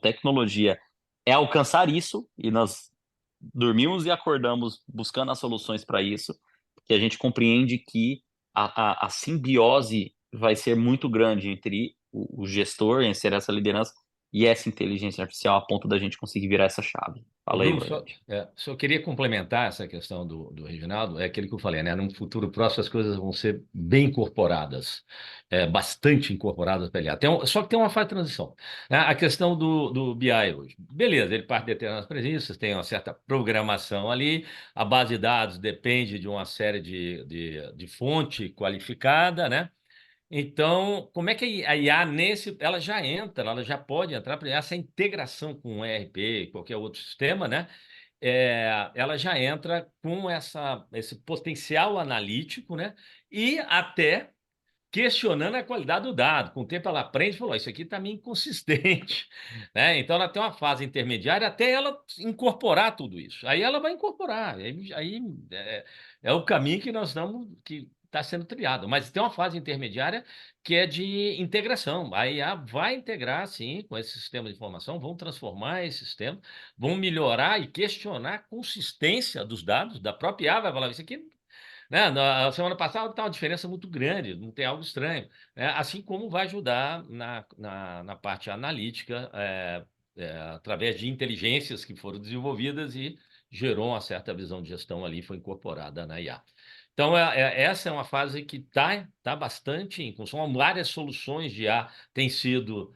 S3: tecnologia é alcançar isso, e nós dormimos e acordamos buscando as soluções para isso, porque a gente compreende que a simbiose vai ser muito grande entre o gestor, em ser essa liderança, e essa inteligência artificial, a ponto da gente conseguir virar essa chave.
S2: Ô,
S3: Fala aí,
S2: Bruno,
S3: Bruno.
S2: só queria complementar essa questão do Reginaldo, é aquele que eu falei, né? Num futuro próximo as coisas vão ser bem incorporadas, bastante incorporadas para ele. Só que tem uma fase de transição, né? A questão do BI hoje. Beleza, ele parte de determinadas premissas, tem uma certa programação ali, a base de dados depende de uma série de fonte qualificada, né? Então, como é que a IA ela já entra, ela já pode entrar para essa integração com o ERP, qualquer outro sistema, né? Ela já entra com esse potencial analítico, né? E até questionando a qualidade do dado. Com o tempo ela aprende e falou, isso aqui está meio inconsistente, né? Então ela tem uma fase intermediária até ela incorporar tudo isso. Aí ela vai incorporar, aí é o caminho que nós estamos, que está sendo trilhado. Mas tem uma fase intermediária que é de integração. A IA vai integrar, sim, com esse sistema de informação, vão transformar esse sistema, vão melhorar e questionar a consistência dos dados da própria IA, vai falar, isso aqui, né? Na semana passada está uma diferença muito grande, não tem algo estranho, né? Assim como vai ajudar na parte analítica, através de inteligências que foram desenvolvidas e gerou uma certa visão de gestão ali, foi incorporada na IA. Então, essa é uma fase que tá bastante em função. Várias soluções de IA têm sido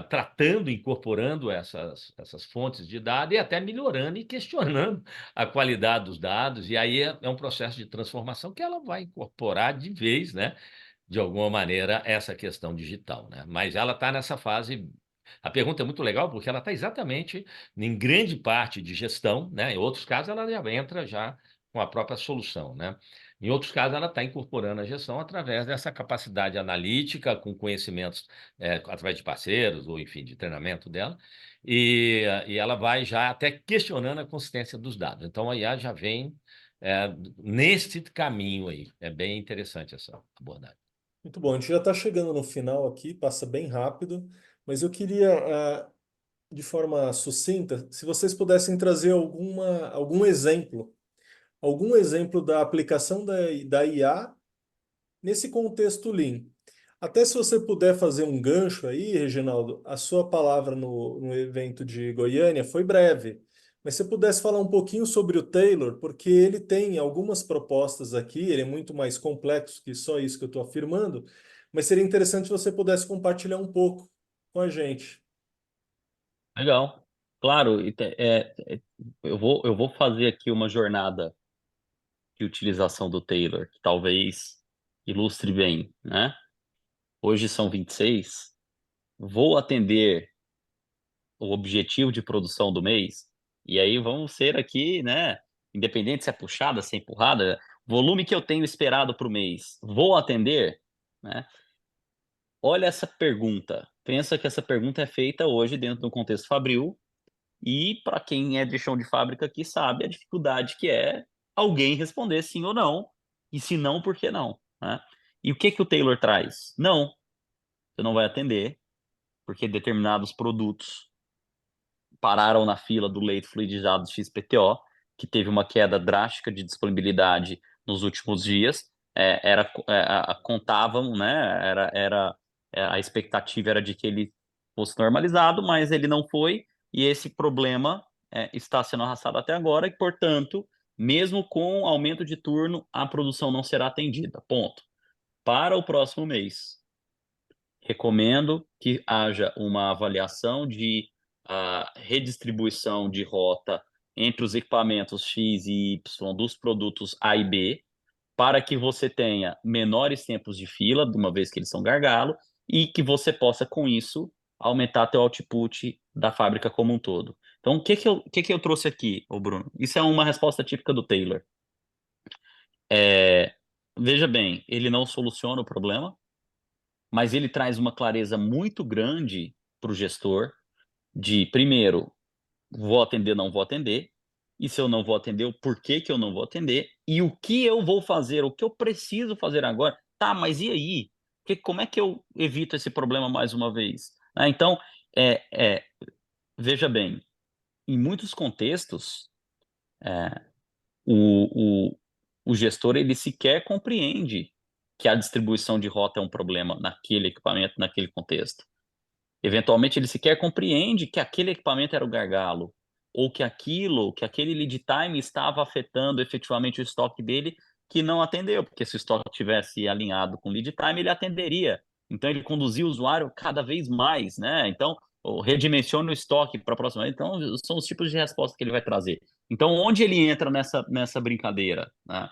S2: tratando, incorporando essas fontes de dados e até melhorando e questionando a qualidade dos dados. E aí é um processo de transformação que ela vai incorporar de vez, né? De alguma maneira, essa questão digital, né? Mas ela está nessa fase. A pergunta é muito legal porque ela está exatamente em grande parte de gestão, né? Em outros casos, ela já entra já com a própria solução, né? Em outros casos, ela está incorporando a gestão através dessa capacidade analítica, com conhecimentos através de parceiros, ou enfim, de treinamento dela, e ela vai já até questionando a consistência dos dados. Então, a IA já vem nesse caminho aí. É bem interessante essa abordagem.
S1: Muito bom, a gente já está chegando no final aqui, passa bem rápido, mas eu queria, de forma sucinta, se vocês pudessem trazer algum exemplo da aplicação da IA nesse contexto Lean. Até se você puder fazer um gancho aí, Reginaldo, a sua palavra no evento de Goiânia foi breve, mas se você pudesse falar um pouquinho sobre o Taylor, porque ele tem algumas propostas aqui, ele é muito mais complexo que só isso que eu estou afirmando, mas seria interessante se você pudesse compartilhar um pouco com a gente.
S3: Legal. Claro, eu vou fazer aqui uma jornada de utilização do Taylor, que talvez ilustre bem, né? Hoje são 26. Vou atender o objetivo de produção do mês, e aí vamos ser aqui, né? Independente se é puxada, se é empurrada, volume que eu tenho esperado para o mês, vou atender, né? Olha essa pergunta. Pensa que essa pergunta é feita hoje dentro do contexto Fabril, e para quem é de chão de fábrica aqui sabe a dificuldade que é alguém responder sim ou não, e se não, por que não, né? E o que que o Taylor traz? Não, você não vai atender, porque determinados produtos pararam na fila do leite fluidizado XPTO, que teve uma queda drástica de disponibilidade nos últimos dias. Contavam, né? A expectativa era de que ele fosse normalizado, mas ele não foi, e esse problema está sendo arrastado até agora, e, portanto, mesmo com aumento de turno, a produção não será atendida. Ponto. Para o próximo mês, recomendo que haja uma avaliação de redistribuição de rota entre os equipamentos X e Y dos produtos A e B, para que você tenha menores tempos de fila, de uma vez que eles são gargalo, e que você possa, com isso, aumentar teu output da fábrica como um todo. Então, o que que eu trouxe aqui, ô Bruno? Isso é uma resposta típica do Taylor. Veja bem, ele não soluciona o problema, mas ele traz uma clareza muito grande para o gestor de, primeiro, vou atender, não vou atender, e se eu não vou atender, o porquê que eu não vou atender, e o que eu vou fazer, o que eu preciso fazer agora. Tá, mas e aí? Como é que eu evito esse problema mais uma vez? Então, é, é, veja bem, em muitos contextos, o, o, o gestor ele sequer compreende que a distribuição de rota é um problema naquele equipamento, naquele contexto. Eventualmente, ele sequer compreende que aquele equipamento era o gargalo, ou que aquele lead time estava afetando efetivamente o estoque dele, que não atendeu, porque se o estoque tivesse alinhado com o lead time, ele atenderia. Então, ele conduzia o usuário cada vez mais, né? Então, redimensiona o estoque para a próxima. Então, são os tipos de resposta que ele vai trazer. Então, onde ele entra nessa brincadeira, né?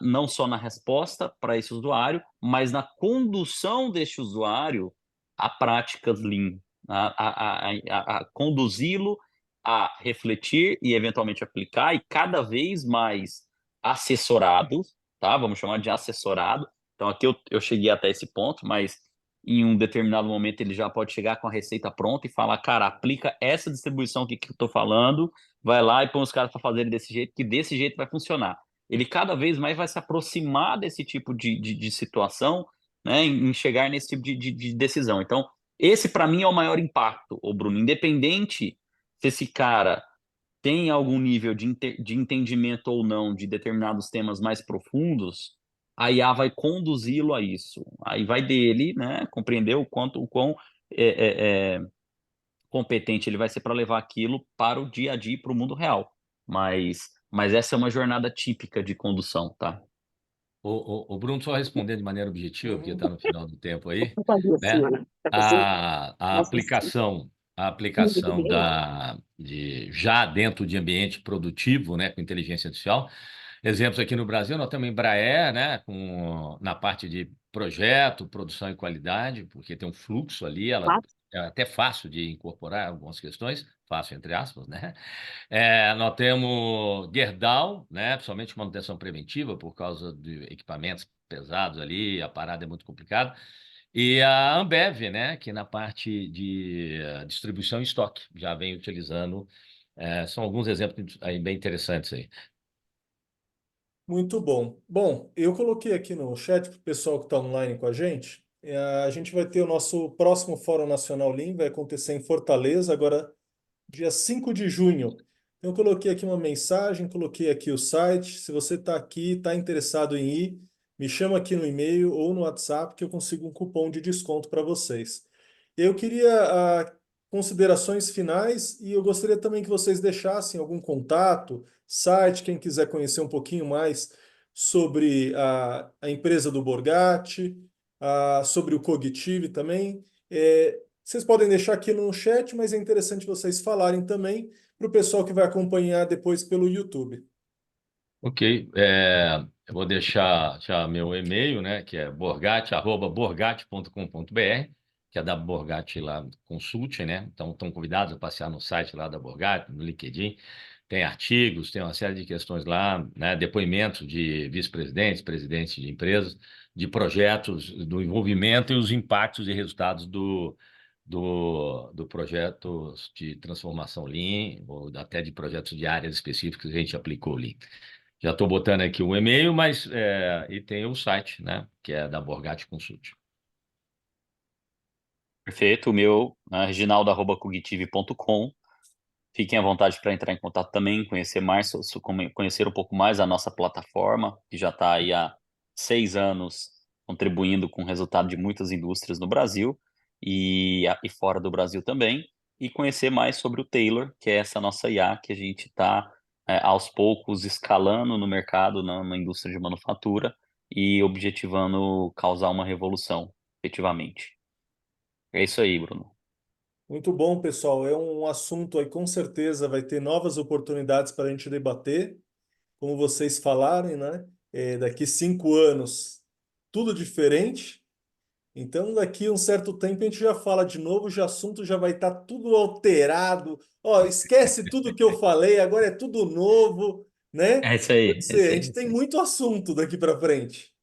S3: Não só na resposta para esse usuário, mas na condução deste usuário a práticas Lean, a conduzi-lo a refletir e eventualmente aplicar, e cada vez mais assessorado, tá? Vamos chamar de assessorado. Então, aqui eu cheguei até esse ponto, mas em um determinado momento ele já pode chegar com a receita pronta e falar, cara, aplica essa distribuição aqui que eu estou falando, vai lá e põe os caras para fazerem desse jeito, que desse jeito vai funcionar. Ele cada vez mais vai se aproximar desse tipo de situação, né, em chegar nesse tipo de decisão. Então, esse para mim é o maior impacto, ô Bruno, independente se esse cara tem algum nível de entendimento ou não de determinados temas mais profundos, a IA vai conduzi-lo a isso. Aí vai dele, né, compreender o quão é, é, é, competente ele vai ser para levar aquilo para o dia a dia, para o mundo real. Mas essa é uma jornada típica de condução, tá?
S2: O Bruno, só respondendo de maneira objetiva, porque
S1: Uhum.
S2: está no final do tempo aí,
S5: Eu fazia assim,
S2: né?
S5: olha, pra você.
S2: A
S5: Nossa, assim.
S2: aplicação já dentro de ambiente produtivo, né, com inteligência artificial. Exemplos aqui no Brasil, nós temos a Embraer, né, na parte de projeto, produção e qualidade, porque tem um fluxo ali, ela é até fácil de incorporar algumas questões, fácil entre aspas, né? Nós temos Gerdau, né, principalmente manutenção preventiva, por causa de equipamentos pesados ali, a parada é muito complicada. E a Ambev, né, que na parte de distribuição e estoque já vem utilizando. São alguns exemplos aí bem interessantes aí.
S1: Muito bom. Bom, eu coloquei aqui no chat para o pessoal que está online com a gente. A gente vai ter o nosso próximo Fórum Nacional Lean, vai acontecer em Fortaleza, agora dia 5 de junho. Eu coloquei aqui uma mensagem, coloquei aqui o site. Se você está aqui, está interessado em ir, me chama aqui no e-mail ou no WhatsApp que eu consigo um cupom de desconto para vocês. Eu queria considerações finais e eu gostaria também que vocês deixassem algum contato, site, quem quiser conhecer um pouquinho mais sobre a empresa do Borgatti, sobre o Cognitive também. Vocês podem deixar aqui no chat, mas é interessante vocês falarem também para o pessoal que vai acompanhar depois pelo YouTube.
S2: Ok, eu vou deixar já meu e-mail, né, que é borgatti@borgatti.com.br, que é da Borgatti lá Consulting, né? Então estão convidados a passear no site lá da Borgatti, no LinkedIn. Tem artigos, tem uma série de questões lá, né? Depoimentos de vice-presidentes, presidentes de empresas, de projetos, do envolvimento e os impactos e resultados do projeto de transformação Lean, ou até de projetos de áreas específicas que a gente aplicou Lean. Já estou botando aqui o e-mail, mas e tem o site, né? Que é da Borgatti Consult.
S3: Perfeito. O meu, né, reginaldo@cognitive.com. Fiquem à vontade para entrar em contato também, conhecer mais, conhecer um pouco mais a nossa plataforma, que já está aí há 6 anos contribuindo com o resultado de muitas indústrias no Brasil e fora do Brasil também, e conhecer mais sobre o Taylor, que é essa nossa IA que a gente está aos poucos escalando no mercado, na indústria de manufatura e objetivando causar uma revolução, efetivamente. É isso aí, Bruno.
S1: Muito bom, pessoal. É um assunto aí, com certeza vai ter novas oportunidades para a gente debater, como vocês falarem, né? daqui 5 anos, tudo diferente. Então, daqui um certo tempo, a gente já fala de novo, o assunto já vai estar tudo alterado. Ó, esquece tudo que eu falei, agora é tudo novo, né?
S3: É isso
S1: Quer
S3: aí, é
S1: dizer,
S3: isso
S1: a
S3: aí.
S1: gente tem muito assunto daqui para frente.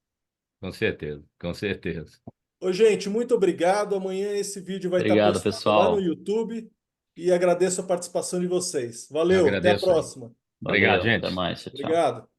S2: Com certeza, com certeza.
S1: Ô, gente, muito obrigado. Amanhã esse vídeo vai estar
S3: Obrigado,
S1: postado lá no
S3: pessoal.
S1: YouTube e agradeço a participação de vocês.
S2: Eu
S1: Valeu, até a
S2: agradeço aí.
S1: próxima.
S2: Obrigado,
S3: Valeu, até
S2: gente.
S3: mais. Tchau, tchau.
S1: Obrigado.